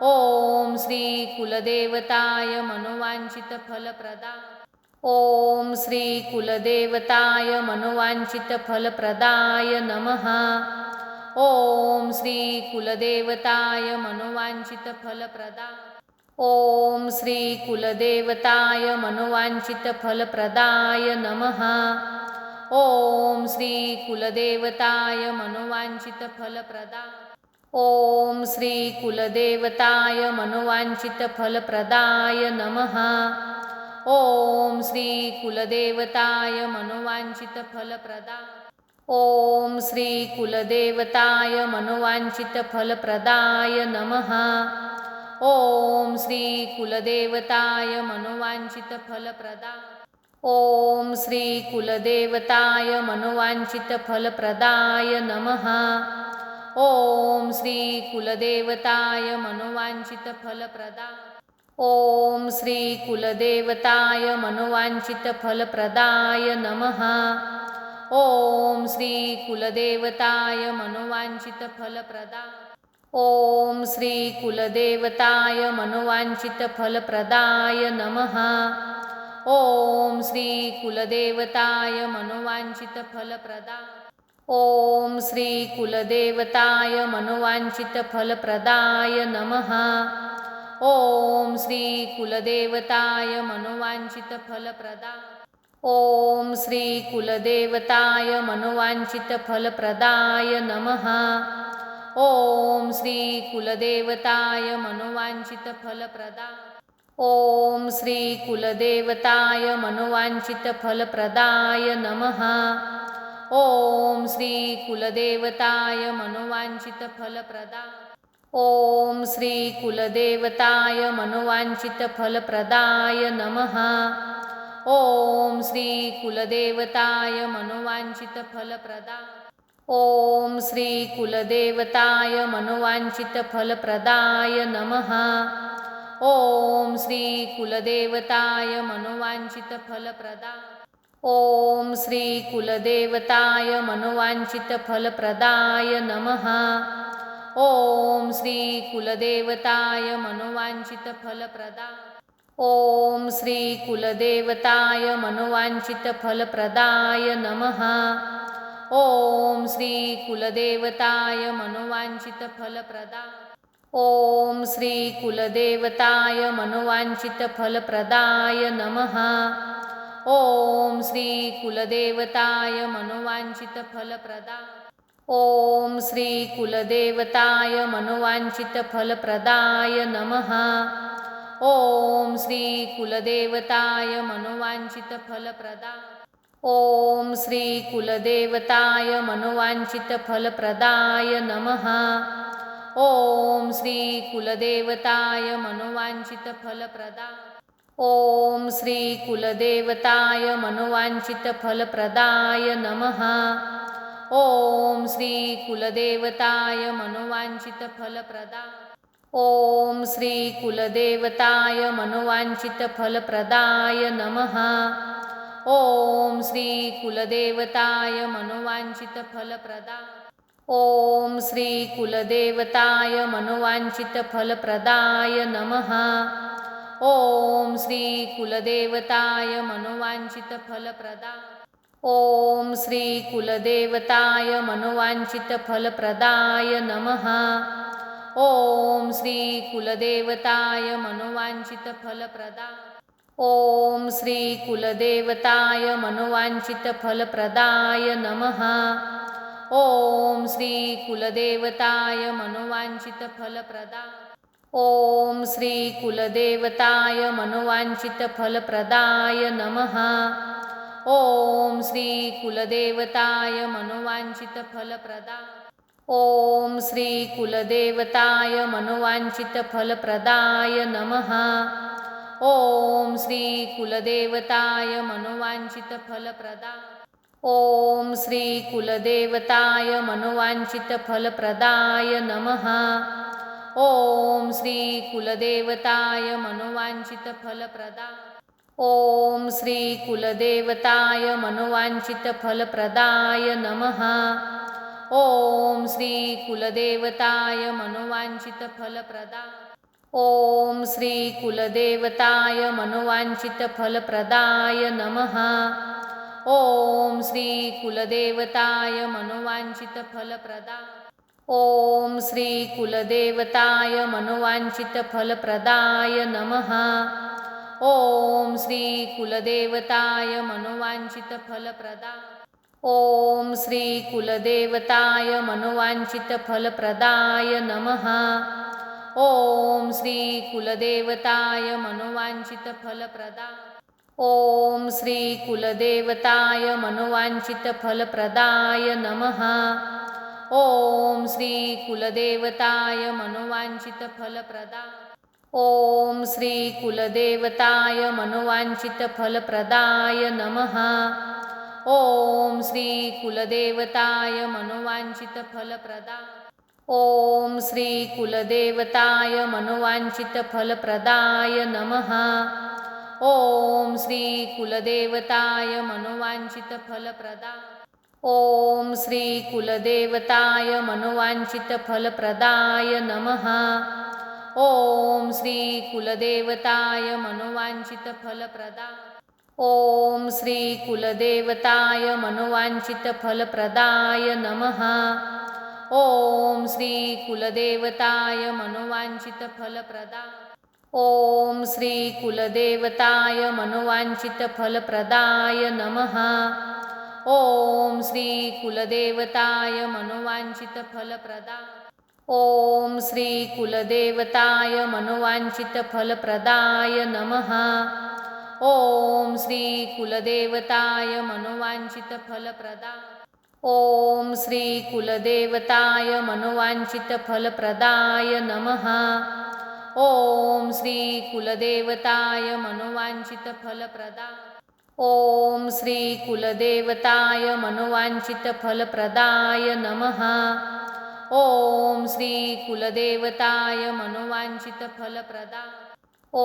[SPEAKER 1] ॐ श्री कुलदेवताय मनोवाञ्छितफलप्रदाय ॐ श्री कुलदेवताय मनोवाञ्छितफलप्रदाय नमः। ॐ श्री कुलदेवताय मनोवाञ्छितफलप्रदाय ॐ श्री कुलदेवताय मनोवाञ्छितफलप्रदाय नमः। ॐ श्री कुलदेवताय मनोवाञ्छितफलप्रदाय ॐ श्री कुलदेवताय मनोवाञ्छितफलप्रदाय नमः। ॐ श्री कुलदेवताय मनोवाञ्छितफलप्रदाय ॐ श्री कुलदेवताय मनोवाञ्छितफलप्रदाय नमः। ॐ श्री कुलदेवताय मनोवाञ्छितफलप्रदाय ॐ श्री कुलदेवताय मनोवाञ्छितफलप्रदाय नमः। ॐ श्री कुलदेवताय मनोवाञ्छितफलप्रदाय ॐ श्री कुलदेवताय मनोवाञ्छितफलप्रदाय नमः। ॐ श्री कुलदेवताय मनोवाञ्छितफलप्रदाय ॐ श्री कुलदेवताय मनोवाञ्छितफलप्रदाय नमः। ॐ श्री कुलदेवताय मनोवाञ्छितफलप्रदाय ॐ श्री कुलदेवताय मनोवाञ्छितफलप्रदाय नमः। ॐ श्री कुलदेवताय मनोवाञ्छितफलप्रदाय ॐ श्री कुलदेवताय मनोवाञ्छितफलप्रदाय नमः। ॐ श्री कुलदेवताय मनोवाञ्छितफलप्रदाय ॐ श्री कुलदेवताय मनोवाञ्छितफलप्रदाय नमः। ॐ श्री कुलदेवताय मनोवाञ्छितफलप्रदाय ॐ श्री कुलदेवताय मनोवाञ्छितफलप्रदाय नमः। ॐ श्री कुलदेवताय मनोवाञ्छितफलप्रदाय ॐ श्री कुलदेवताय मनोवाञ्छितफलप्रदाय नमः। ॐ श्री कुलदेवताय मनोवाञ्छितफलप्रदाय ॐ श्री कुलदेवताय मनोवाञ्छितफलप्रदाय नमः। ॐ श्री कुलदेवताय मनोवाञ्छितफलप्रदाय ॐ श्री कुलदेवताय मनोवाञ्छितफलप्रदाय नमः। ॐ श्री कुलदेवताय मनोवाञ्छितफलप्रदाय ॐ श्री कुलदेवताय मनोवाञ्छितफलप्रदाय नमः। ॐ श्री कुलदेवताय मनोवाञ्छितफलप्रदाय ॐ श्री कुलदेवताय मनोवाञ्छितफलप्रदाय नमः। ॐ श्री कुलदेवताय मनोवाञ्छितफलप्रदाय ॐ श्री कुलदेवताय मनोवाञ्छितफलप्रदाय नमः। ॐ श्री कुलदेवताय मनोवाञ्छितफलप्रदाय ॐ श्री कुलदेवताय मनोवाञ्छितफलप्रदाय नमः। ॐ श्री कुलदेवताय मनोवाञ्छितफलप्रदाय ॐ श्री कुलदेवताय मनोवाञ्छितफलप्रदाय नमः। ॐ श्री कुलदेवताय मनोवाञ्छितफलप्रदाय ॐ श्री कुलदेवताय मनोवाञ्छितफलप्रदाय नमः। ॐ श्री कुलदेवताय मनोवाञ्छितफलप्रदाय ॐ श्री कुलदेवताय मनोवाञ्छितफलप्रदाय नमः। ॐ श्री कुलदेवताय मनोवाञ्छितफलप्रदाय ॐ श्री कुलदेवताय मनोवाञ्छितफलप्रदाय नमः। ॐ श्री कुलदेवताय मनोवाञ्छितफलप्रदाय ॐ श्री कुलदेवताय मनोवाञ्छितफलप्रदाय नमः। ॐ श्री कुलदेवताय मनोवाञ्छितफलप्रदाय ॐ श्री कुलदेवताय मनोवाञ्छितफलप्रदाय नमः। ॐ श्री कुलदेवताय मनोवाञ्छितफलप्रदाय ॐ श्री कुलदेवताय मनोवाञ्छितफलप्रदाय नमः। ॐ श्री कुलदेवताय मनोवाञ्छितफलप्रदाय ॐ श्री कुलदेवताय मनोवाञ्छितफलप्रदाय नमः। ॐ श्री कुलदेवताय मनोवाञ्छितफलप्रदाय ॐ श्री कुलदेवताय मनोवाञ्छितफलप्रदाय नमः। ॐ श्री कुलदेवताय मनोवाञ्छितफलप्रदाय ॐ श्री कुलदेवताय मनोवाञ्छितफलप्रदाय नमः। ॐ श्री कुलदेवताय मनोवाञ्छितफलप्रदाय ॐ श्री कुलदेवताय मनोवाञ्छितफलप्रदाय नमः। ॐ श्री कुलदेवताय मनोवाञ्छितफलप्रदाय ॐ श्री कुलदेवताय मनोवाञ्छितफलप्रदाय नमः। ॐ श्री कुलदेवताय मनोवाञ्छितफलप्रदाय ॐ श्री कुलदेवताय मनोवाञ्छितफलप्रदाय नमः। ॐ श्री कुलदेवताय मनोवाञ्छितफलप्रदाय ॐ श्री कुलदेवताय मनोवाञ्छितफलप्रदाय नमः। ॐ श्री कुलदेवताय मनोवाञ्छितफलप्रदाय ॐ श्री कुलदेवताय मनोवाञ्छितफलप्रदाय नमः। ॐ श्री कुलदेवताय मनोवाञ्छितफलप्रदाय ॐ श्री कुलदेवताय मनोवाञ्छितफलप्रदाय नमः। ॐ श्री कुलदेवताय मनोवाञ्छितफलप्रदाय ॐ श्री कुलदेवताय मनोवाञ्छितफलप्रदाय नमः। ॐ श्री कुलदेवताय मनोवाञ्छितफलप्रदाय ॐ श्री कुलदेवताय मनोवाञ्छितफलप्रदाय नमः। ॐ श्री कुलदेवताय मनोवाञ्छितफलप्रदाय ॐ श्री कुलदेवताय मनोवाञ्छितफलप्रदाय नमः। ॐ श्री कुलदेवताय मनोवाञ्छितफलप्रदाय ॐ श्री कुलदेवताय मनोवाञ्छितफलप्रदाय नमः। ॐ श्री कुलदेवताय मनोवाञ्छितफलप्रदाय ॐ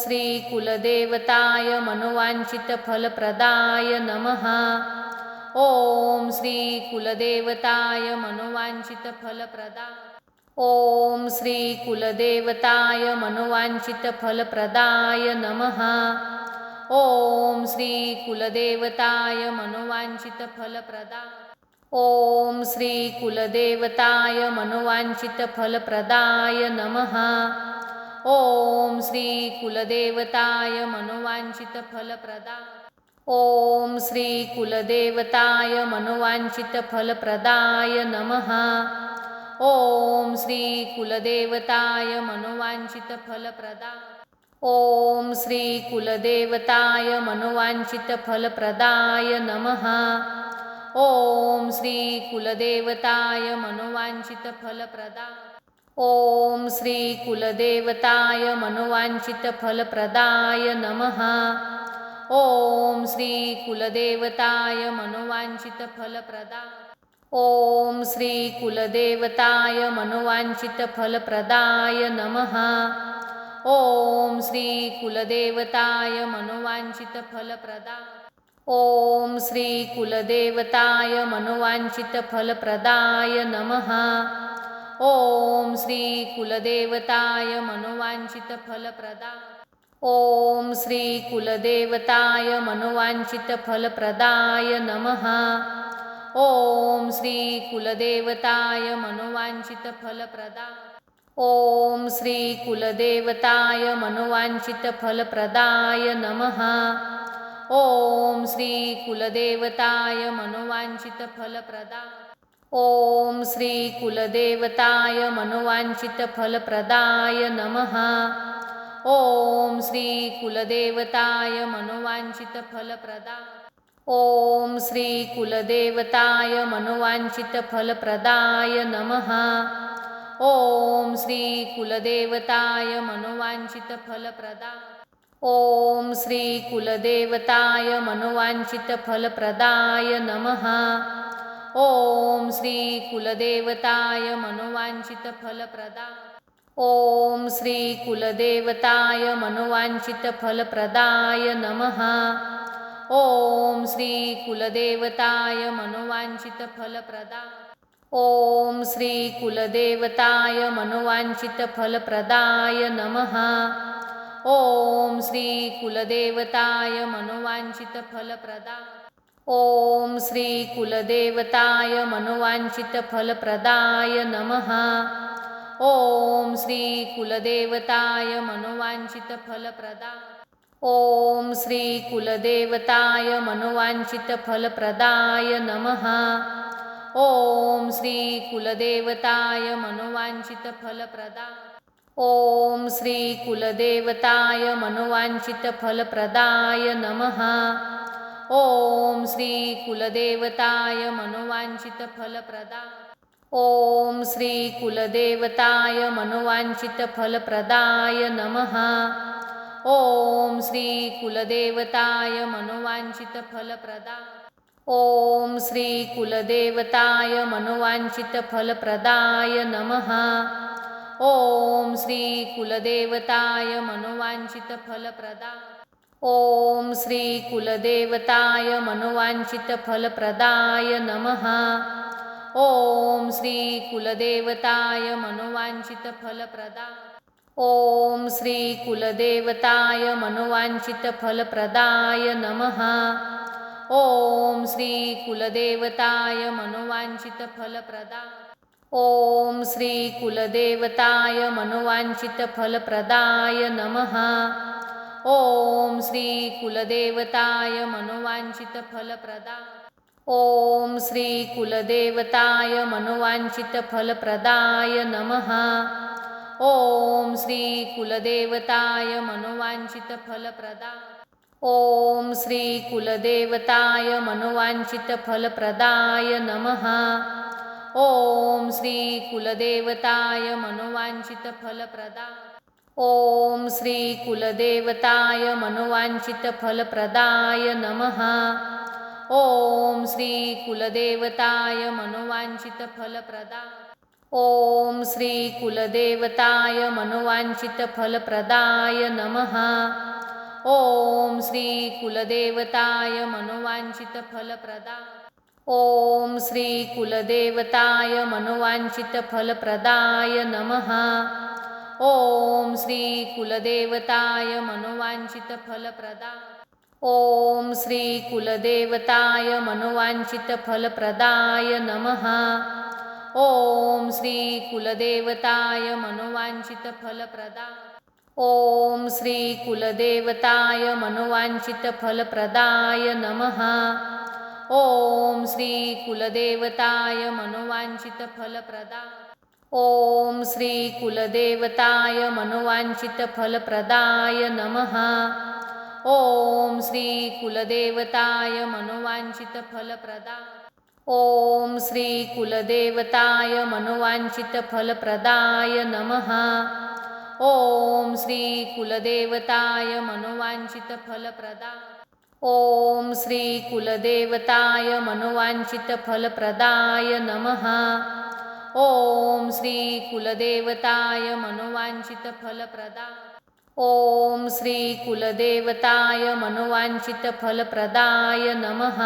[SPEAKER 1] श्री कुलदेवताय मनोवाञ्छितफलप्रदाय नमः। ॐ श्री कुलदेवताय मनोवाञ्छितफलप्रदाय ॐ श्री कुलदेवताय मनोवाञ्छितफलप्रदाय नमः। ॐ श्री कुलदेवताय मनोवाञ्छितफलप्रदाय ॐ श्री कुलदेवताय मनोवाञ्छितफलप्रदाय नमः। ॐ श्री कुलदेवताय मनोवाञ्छितफलप्रदाय ॐ श्री कुलदेवताय मनोवाञ्छितफलप्रदाय नमः। ॐ श्री कुलदेवताय मनोवाञ्छितफलप्रदाय ॐ श्री कुलदेवताय मनोवाञ्छितफलप्रदाय नमः। ॐ श्री कुलदेवताय मनोवाञ्छितफलप्रदाय ॐ श्री कुलदेवताय मनोवाञ्छितफलप्रदाय नमः। ॐ श्री कुलदेवताय मनोवाञ्छितफलप्रदाय ॐ श्री कुलदेवताय मनोवाञ्छितफलप्रदाय नमः। ॐ श्री कुलदेवताय मनोवाञ्छितफलप्रदाय ॐ श्री कुलदेवताय मनोवाञ्छितफलप्रदाय नमः। ॐ श्री कुलदेवताय मनोवाञ्छितफलप्रदाय ॐ श्री कुलदेवताय मनोवाञ्छितफलप्रदाय नमः। ॐ श्री कुलदेवताय मनोवाञ्छितफलप्रदाय ॐ श्री कुलदेवताय मनोवाञ्छितफलप्रदाय नमः। ॐ श्री कुलदेवताय मनोवाञ्छितफलप्रदाय ॐ श्री कुलदेवताय मनोवाञ्छितफलप्रदाय नमः। ॐ श्री कुलदेवताय मनोवाञ्छितफलप्रदाय ॐ श्री कुलदेवताय मनोवाञ्छितफलप्रदाय नमः। ॐ श्री कुलदेवताय मनोवाञ्छितफलप्रदाय ॐ श्री कुलदेवताय मनोवाञ्छितफलप्रदाय नमः। ॐ श्री कुलदेवताय मनोवाञ्छितफलप्रदाय ॐ श्री कुलदेवताय मनोवाञ्छितफलप्रदाय नमः। ॐ श्री कुलदेवताय मनोवाञ्छितफलप्रदाय ॐ श्री कुलदेवताय मनोवाञ्छितफलप्रदाय नमः। ॐ श्री कुलदेवताय मनोवाञ्छितफलप्रदाय ॐ श्री कुलदेवताय मनोवाञ्छितफलप्रदाय नमः। ॐ श्री कुलदेवताय मनोवाञ्छितफलप्रदाय ॐ श्री कुलदेवताय मनोवाञ्छितफलप्रदाय नमः। ॐ श्री कुलदेवताय मनोवाञ्छितफलप्रदाय ॐ श्री कुलदेवताय मनोवाञ्छितफलप्रदाय नमः। ॐ श्री कुलदेवताय मनोवाञ्छितफलप्रदाय ॐ श्री कुलदेवताय मनोवाञ्छितफलप्रदाय नमः। ॐ श्री कुलदेवताय मनोवाञ्छितफलप्रदाय ॐ श्री कुलदेवताय मनोवाञ्छितफलप्रदाय नमः। ॐ श्री कुलदेवताय मनोवाञ्छितफलप्रदाय ॐ श्री कुलदेवताय मनोवाञ्छितफलप्रदाय नमः। ॐ श्री कुलदेवताय मनोवाञ्छितफलप्रदाय ॐ श्री कुलदेवताय मनोवाञ्छितफलप्रदाय नमः। ॐ श्री कुलदेवताय मनोवाञ्छितफलप्रदाय ॐ श्री कुलदेवताय मनोवाञ्छितफलप्रदाय नमः। ॐ श्री कुलदेवताय मनोवाञ्छितफलप्रदाय ॐ श्री कुलदेवताय मनोवाञ्छितफलप्रदाय नमः। ॐ श्री कुलदेवताय मनोवाञ्छितफलप्रदाय ॐ श्री कुलदेवताय मनोवाञ्छितफलप्रदाय नमः। ॐ श्री कुलदेवताय मनोवाञ्छितफलप्रदाय ॐ श्री कुलदेवताय मनोवाञ्छितफलप्रदाय नमः। ॐ श्री कुलदेवताय मनोवाञ्छितफलप्रदाय ॐ श्री कुलदेवताय मनोवाञ्छितफलप्रदाय नमः। ॐ श्री कुलदेवताय मनोवाञ्छितफलप्रदाय ॐ श्री कुलदेवताय मनोवाञ्छितफलप्रदाय नमः। ॐ श्री कुलदेवताय मनोवाञ्छितफलप्रदाय ॐ श्री कुलदेवताय मनोवाञ्छितफलप्रदाय नमः। ॐ श्री कुलदेवताय मनोवाञ्छितफलप्रदाय ॐ श्री कुलदेवताय मनोवाञ्छितफलप्रदाय नमः। ॐ श्री कुलदेवताय मनोवाञ्छितफलप्रदाय ॐ श्री कुलदेवताय मनोवाञ्छितफलप्रदाय नमः। ॐ श्री कुलदेवताय मनोवाञ्छितफलप्रदाय ॐ श्री कुलदेवताय मनोवाञ्छितफलप्रदाय नमः। ॐ श्री कुलदेवताय मनोवाञ्छितफलप्रदाय ॐ श्री कुलदेवताय मनोवाञ्छितफलप्रदाय नमः। ॐ श्री कुलदेवताय मनोवाञ्छितफलप्रदाय ॐ श्री कुलदेवताय मनोवाञ्छितफलप्रदाय नमः।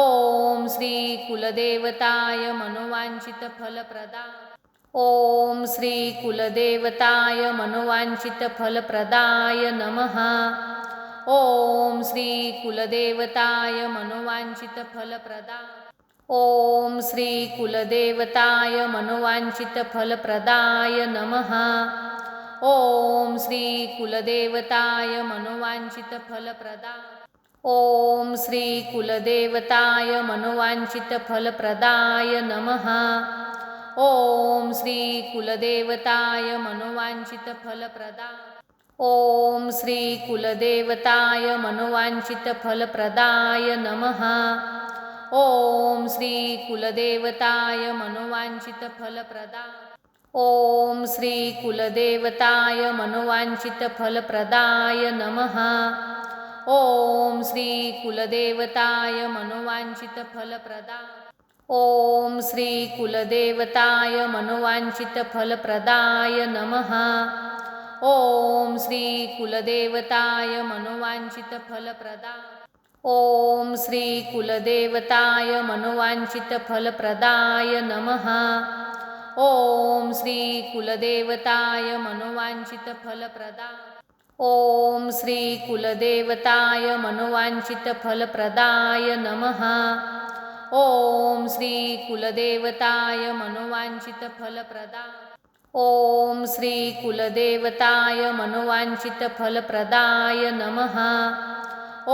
[SPEAKER 1] ॐ श्री कुलदेवताय मनोवाञ्छितफलप्रदाय ॐ श्री कुलदेवताय मनोवाञ्छितफलप्रदाय नमः। ॐ श्री कुलदेवताय मनोवाञ्छितफलप्रदाय ॐ श्री कुलदेवताय मनोवाञ्छितफलप्रदाय नमः। ॐ श्री कुलदेवताय मनोवाञ्छितफलप्रदाय ॐ श्री कुलदेवताय मनोवाञ्छितफलप्रदाय नमः। ॐ श्री कुलदेवताय मनोवाञ्छितफलप्रदाय ॐ श्री कुलदेवताय मनोवाञ्छितफलप्रदाय नमः। ॐ श्री कुलदेवताय मनोवाञ्छितफलप्रदाय ॐ श्री कुलदेवताय मनोवाञ्छितफलप्रदाय नमः। ॐ श्री कुलदेवताय मनोवाञ्छितफलप्रदाय ॐ श्री कुलदेवताय मनोवाञ्छितफलप्रदाय नमः। ॐ श्री कुलदेवताय मनोवाञ्छितफलप्रदाय ॐ श्री कुलदेवताय मनोवाञ्छितफलप्रदाय नमः। ॐ श्री कुलदेवताय मनोवाञ्छितफलप्रदाय ॐ श्री कुलदेवताय मनोवाञ्छितफलप्रदाय नमः। ॐ श्री कुलदेवताय मनोवाञ्छितफलप्रदाय ॐ श्री कुलदेवताय मनोवाञ्छितफलप्रदाय नमः। ॐ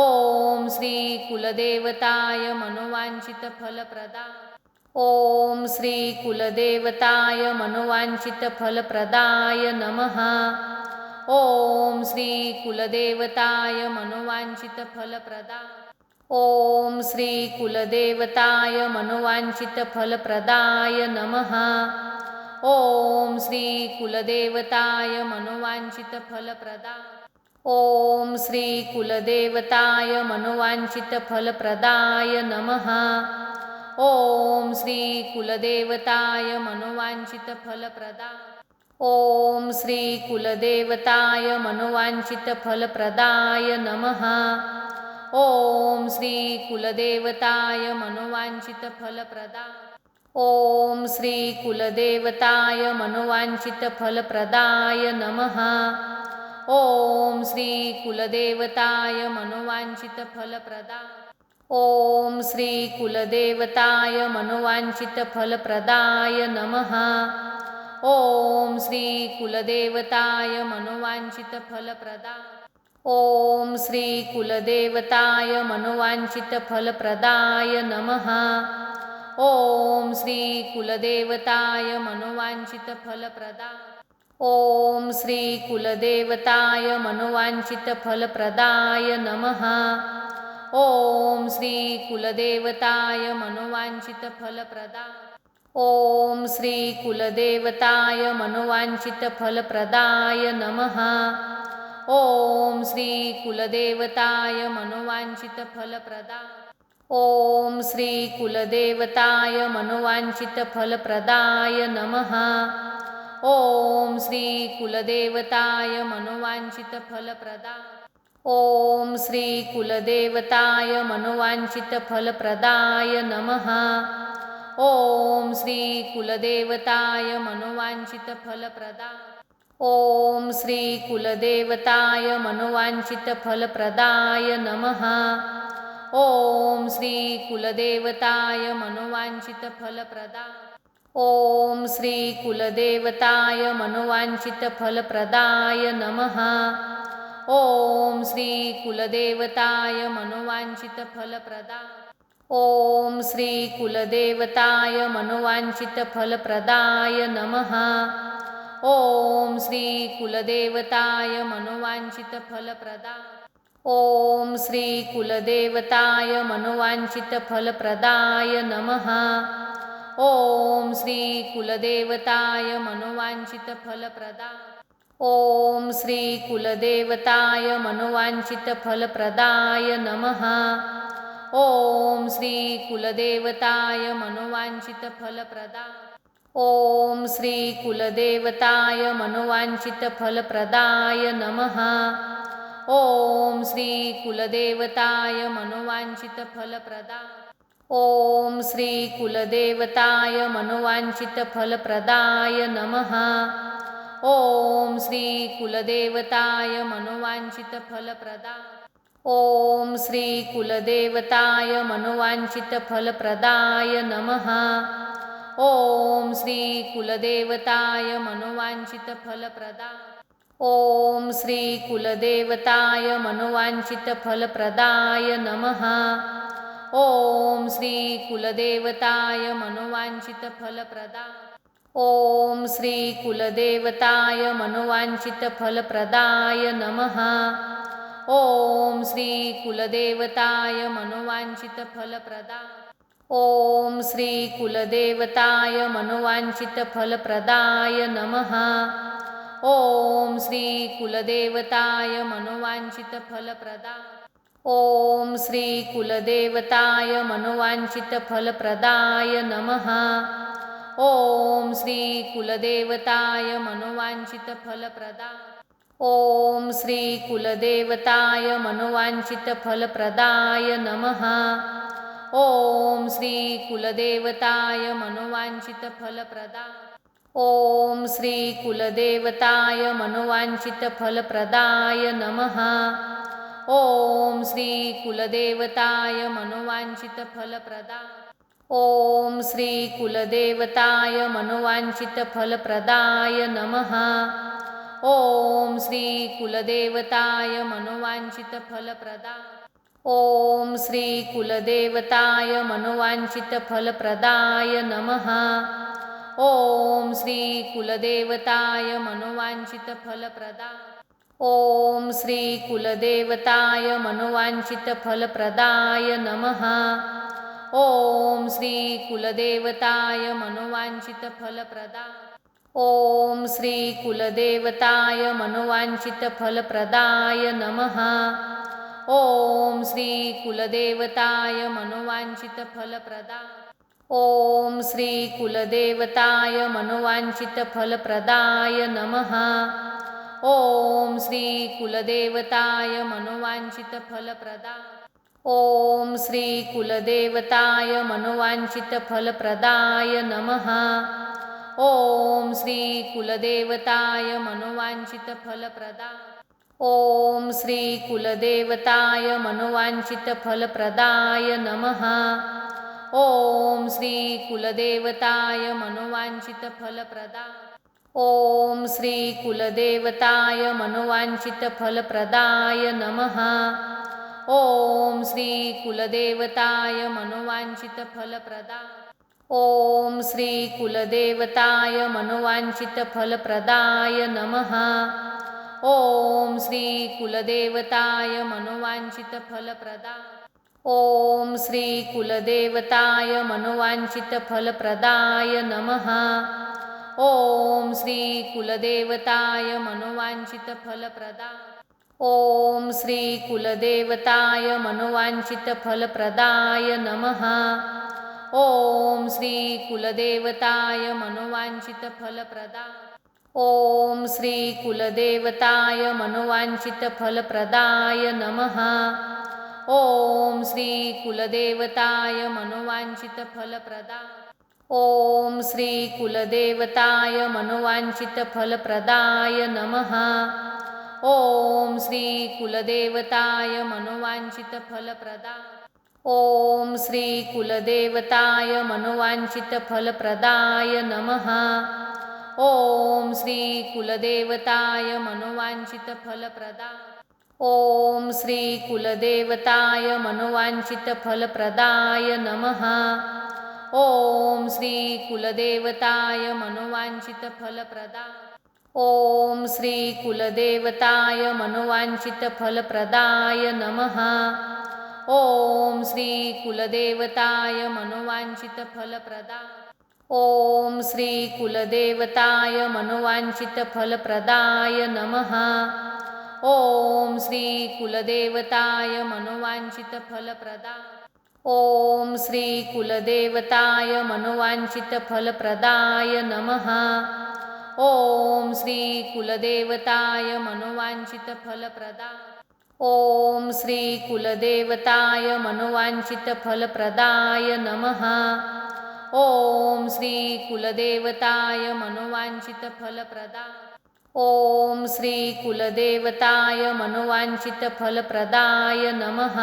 [SPEAKER 1] श्री कुलदेवताय मनोवाञ्छितफलप्रदाय ॐ श्री कुलदेवताय मनोवाञ्छितफलप्रदाय नमः। ॐ श्री कुलदेवताय मनोवाञ्छितफलप्रदाय ॐ श्री कुलदेवताय मनोवाञ्छितफलप्रदाय नमः। ॐ श्री कुलदेवताय मनोवाञ्छितफलप्रदाय ॐ श्री कुलदेवताय मनोवाञ्छितफलप्रदाय नमः। ॐ श्री कुलदेवताय मनोवाञ्छितफलप्रदाय ॐ श्री कुलदेवताय मनोवाञ्छितफलप्रदाय नमः। ॐ श्री कुलदेवताय मनोवाञ्छितफलप्रदाय ॐ श्री कुलदेवताय मनोवाञ्छितफलप्रदाय नमः। ॐ श्री कुलदेवताय मनोवाञ्छितफलप्रदाय ॐ श्री कुलदेवताय मनोवाञ्छितफलप्रदाय नमः। ॐ श्री कुलदेवताय मनोवाञ्छितफलप्रदाय ॐ श्री कुलदेवताय मनोवाञ्छितफलप्रदाय नमः। ॐ श्री कुलदेवताय मनोवाञ्छितफलप्रदाय ॐ श्री कुलदेवताय मनोवाञ्छितफलप्रदाय नमः। ॐ श्री कुलदेवताय मनोवाञ्छितफलप्रदाय ॐ श्री कुलदेवताय मनोवाञ्छितफलप्रदाय नमः। ॐ श्री कुलदेवताय मनोवाञ्छितफलप्रदाय ॐ श्री कुलदेवताय मनोवाञ्छितफलप्रदाय नमः। ॐ श्री कुलदेवताय मनोवाञ्छितफलप्रदाय ॐ श्री कुलदेवताय मनोवाञ्छितफलप्रदाय नमः। ॐ श्री कुलदेवताय मनोवाञ्छितफलप्रदाय ॐ श्री कुलदेवताय मनोवाञ्छितफलप्रदाय नमः। ॐ श्री कुलदेवताय मनोवाञ्छितफलप्रदाय ॐ श्री कुलदेवताय मनोवाञ्छितफलप्रदाय नमः। ॐ श्री कुलदेवताय मनोवाञ्छितफलप्रदाय ॐ श्री कुलदेवताय मनोवाञ्छितफलप्रदाय नमः। ॐ श्री कुलदेवताय मनोवाञ्छितफलप्रदाय ॐ श्री कुलदेवताय मनोवाञ्छितफलप्रदाय नमः। ॐ श्री कुलदेवताय मनोवाञ्छितफलप्रदाय ॐ श्री कुलदेवताय मनोवाञ्छितफलप्रदाय नमः। ॐ श्री कुलदेवताय मनोवाञ्छितफलप्रदाय ॐ श्री कुलदेवताय मनोवाञ्छितफलप्रदाय नमः। ॐ श्री कुलदेवताय मनोवाञ्छितफलप्रदाय ॐ श्री कुलदेवताय मनोवाञ्छितफलप्रदाय नमः। ॐ श्री कुलदेवताय मनोवाञ्छितफलप्रदाय ॐ श्री कुलदेवताय मनोवाञ्छितफलप्रदाय नमः। ॐ श्री कुलदेवताय मनोवाञ्छितफलप्रदाय ॐ श्री कुलदेवताय मनोवाञ्छितफलप्रदाय नमः। ॐ श्री कुलदेवताय मनोवाञ्छितफलप्रदाय ॐ श्री कुलदेवताय मनोवाञ्छितफलप्रदाय नमः। ॐ श्री कुलदेवताय मनोवाञ्छितफलप्रदाय ॐ श्री कुलदेवताय मनोवाञ्छितफलप्रदाय नमः। ॐ श्री कुलदेवताय मनोवाञ्छितफलप्रदाय ॐ श्री कुलदेवताय मनोवाञ्छितफलप्रदाय नमः। ॐ श्री कुलदेवताय मनोवाञ्छितफलप्रदाय ॐ श्री कुलदेवताय मनोवाञ्छितफलप्रदाय नमः। ॐ श्री कुलदेवताय मनोवाञ्छितफलप्रदाय ॐ श्री कुलदेवताय मनोवाञ्छितफलप्रदाय नमः। ॐ श्री कुलदेवताय मनोवाञ्छितफलप्रदाय ॐ श्री कुलदेवताय मनोवाञ्छितफलप्रदाय नमः। ॐ श्री कुलदेवताय मनोवाञ्छितफलप्रदाय ॐ श्री कुलदेवताय मनोवाञ्छितफलप्रदाय नमः। ॐ श्री कुलदेवताय मनोवाञ्छितफलप्रदाय ॐ श्री कुलदेवताय मनोवाञ्छितफलप्रदाय नमः। ॐ श्री कुलदेवताय मनोवाञ्छितफलप्रदाय ॐ श्री कुलदेवताय मनोवाञ्छितफलप्रदाय नमः। ॐ श्री कुलदेवताय मनोवाञ्छितफलप्रदाय ॐ श्री कुलदेवताय मनोवाञ्छितफलप्रदाय नमः। ॐ श्री कुलदेवताय मनोवाञ्छितफलप्रदाय ॐ श्री कुलदेवताय मनोवाञ्छितफलप्रदाय नमः। ॐ श्री कुलदेवताय मनोवाञ्छितफलप्रदाय ॐ श्री कुलदेवताय मनोवाञ्छितफलप्रदाय नमः। ॐ श्री कुलदेवताय मनोवाञ्छितफलप्रदाय ॐ श्री कुलदेवताय मनोवाञ्छितफलप्रदाय नमः। ॐ श्री कुलदेवताय मनोवाञ्छितफलप्रदाय ॐ श्री कुलदेवताय मनोवाञ्छितफलप्रदाय नमः। ॐ श्री कुलदेवताय मनोवाञ्छितफलप्रदाय ॐ श्री कुलदेवताय मनोवाञ्छितफलप्रदाय नमः। ॐ श्री कुलदेवताय मनोवाञ्छितफलप्रदाय ॐ श्री कुलदेवताय मनोवाञ्छितफलप्रदाय नमः। ॐ श्री कुलदेवताय मनोवाञ्छितफलप्रदाय ॐ श्री कुलदेवताय मनोवाञ्छितफलप्रदाय नमः। ॐ श्री कुलदेवताय मनोवाञ्छितफलप्रदाय ॐ श्री कुलदेवताय मनोवाञ्छितफलप्रदाय नमः। ॐ श्री कुलदेवताय मनोवाञ्छितफलप्रदाय ॐ श्री कुलदेवताय मनोवाञ्छितफलप्रदाय नमः। ॐ श्री कुलदेवताय मनोवाञ्छितफलप्रदाय ॐ श्री कुलदेवताय मनोवाञ्छितफलप्रदाय नमः। ॐ श्री कुलदेवताय मनोवाञ्छितफलप्रदाय ॐ श्री कुलदेवताय मनोवाञ्छितफलप्रदाय नमः। ॐ श्री कुलदेवताय मनोवाञ्छितफलप्रदाय ॐ श्री कुलदेवताय मनोवाञ्छितफलप्रदाय नमः। ॐ श्री कुलदेवताय मनोवाञ्छितफलप्रदाय ॐ श्री कुलदेवताय मनोवाञ्छितफलप्रदाय नमः। ॐ श्री कुलदेवताय मनोवाञ्छितफलप्रदाय ॐ श्री कुलदेवताय मनोवाञ्छितफलप्रदाय नमः। ॐ श्री कुलदेवताय मनोवाञ्छितफलप्रदाय ॐ श्री कुलदेवताय मनोवाञ्छितफलप्रदाय नमः।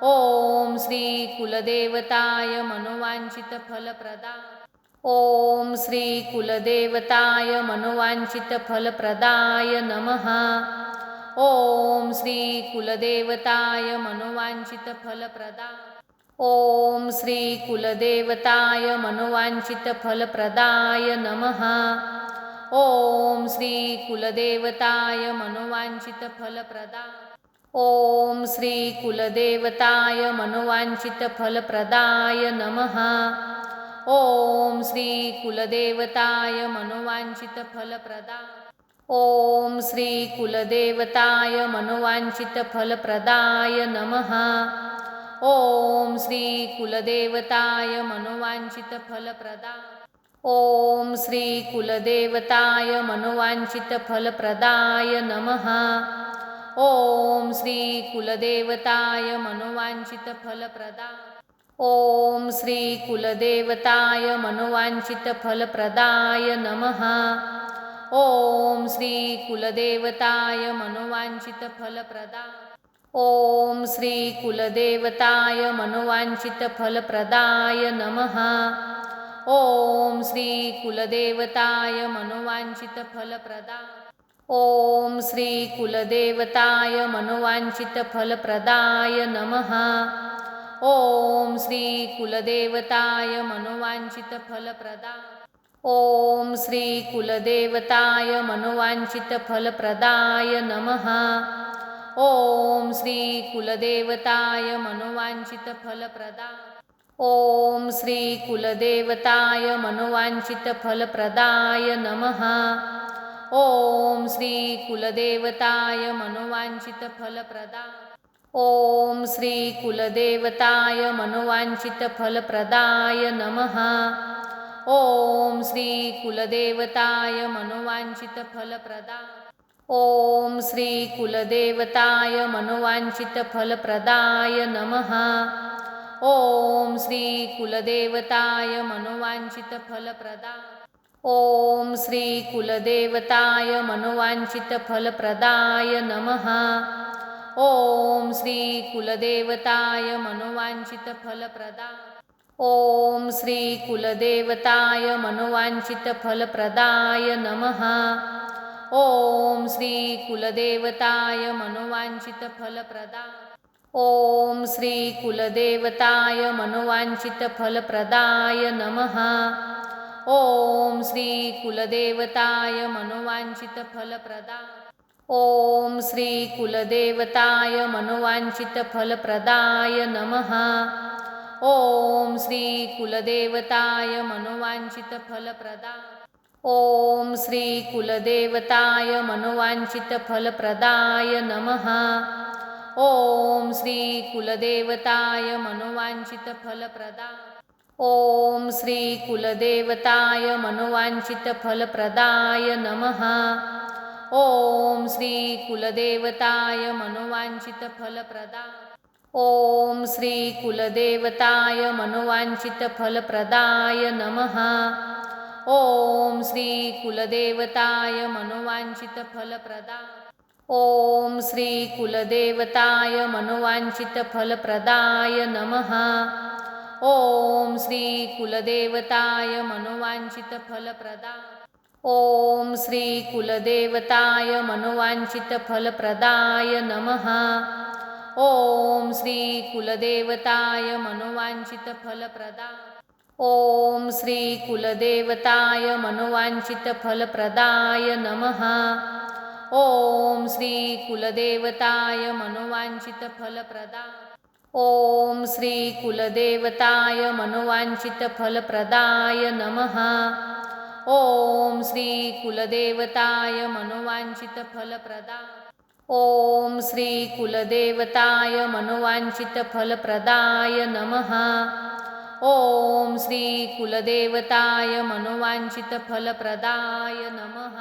[SPEAKER 1] ॐ श्री कुलदेवताय मनोवाञ्छितफलप्रदाय ॐ श्री कुलदेवताय मनोवाञ्छितफलप्रदाय नमः। ॐ श्री कुलदेवताय मनोवाञ्छितफलप्रदाय ॐ श्री कुलदेवताय मनोवाञ्छितफलप्रदाय नमः। ॐ श्री कुलदेवताय मनोवाञ्छितफलप्रदाय ॐ श्री कुलदेवताय मनोवाञ्छितफलप्रदाय नमः। ॐ श्री कुलदेवताय मनोवाञ्छितफलप्रदाय ॐ श्री कुलदेवताय मनोवाञ्छितफलप्रदाय नमः। ॐ श्री कुलदेवताय मनोवाञ्छितफलप्रदाय ॐ श्री कुलदेवताय मनोवाञ्छितफलप्रदाय नमः। ॐ श्री कुलदेवताय मनोवाञ्छितफलप्रदाय ॐ श्री कुलदेवताय मनोवाञ्छितफलप्रदाय नमः। ॐ श्री कुलदेवताय मनोवाञ्छितफलप्रदाय ॐ श्री कुलदेवताय मनोवाञ्छितफलप्रदाय नमः। ॐ श्री कुलदेवताय मनोवाञ्छितफलप्रदाय ॐ श्री कुलदेवताय मनोवाञ्छितफलप्रदाय नमः। ॐ श्री कुलदेवताय मनोवाञ्छितफलप्रदाय ॐ श्री कुलदेवताय मनोवाञ्छितफलप्रदाय नमः। ॐ श्री कुलदेवताय मनोवाञ्छितफलप्रदाय ॐ श्री कुलदेवताय मनोवाञ्छितफलप्रदाय नमः। ॐ श्री कुलदेवताय मनोवाञ्छितफलप्रदाय ॐ श्री कुलदेवताय मनोवाञ्छितफलप्रदाय नमः। ॐ श्री कुलदेवताय मनोवाञ्छितफलप्रदाय ॐ श्री कुलदेवताय मनोवाञ्छितफलप्रदाय नमः। ॐ श्री कुलदेवताय मनोवाञ्छितफलप्रदाय ॐ श्री कुलदेवताय मनोवाञ्छितफलप्रदाय नमः। ॐ श्री कुलदेवताय मनोवाञ्छितफलप्रदाय ॐ श्री कुलदेवताय मनोवाञ्छितफलप्रदाय नमः। ॐ श्री कुलदेवताय मनोवाञ्छितफलप्रदाय ॐ श्री कुलदेवताय मनोवाञ्छितफलप्रदाय नमः। ॐ श्री कुलदेवताय मनोवाञ्छितफलप्रदाय ॐ श्री कुलदेवताय मनोवाञ्छितफलप्रदाय नमः। ॐ श्री कुलदेवताय मनोवाञ्छितफलप्रदाय ॐ श्री कुलदेवताय मनोवाञ्छितफलप्रदाय नमः। ॐ श्री कुलदेवताय मनोवाञ्छितफलप्रदाय ॐ श्री कुलदेवताय मनोवाञ्छितफलप्रदाय नमः। ॐ श्री कुलदेवताय मनोवाञ्छितफलप्रदाय ॐ श्री कुलदेवताय मनोवाञ्छितफलप्रदाय नमः। ॐ श्री कुलदेवताय मनोवाञ्छितफलप्रदाय ॐ श्री कुलदेवताय मनोवाञ्छितफलप्रदाय नमः। ॐ श्री कुलदेवताय मनोवाञ्छितफलप्रदाय ॐ श्री कुलदेवताय मनोवाञ्छितफलप्रदाय नमः। ॐ श्री कुलदेवताय मनोवाञ्छितफलप्रदाय ॐ श्री कुलदेवताय मनोवाञ्छितफलप्रदाय नमः। ॐ श्री कुलदेवताय मनोवाञ्छितफलप्रदाय ॐ श्री कुलदेवताय मनोवाञ्छितफलप्रदाय नमः। ॐ श्री कुलदेवताय मनोवाञ्छितफलप्रदाय ॐ श्री कुलदेवताय मनोवाञ्छितफलप्रदाय नमः। ॐ श्री कुलदेवताय मनोवाञ्छितफलप्रदाय नमः।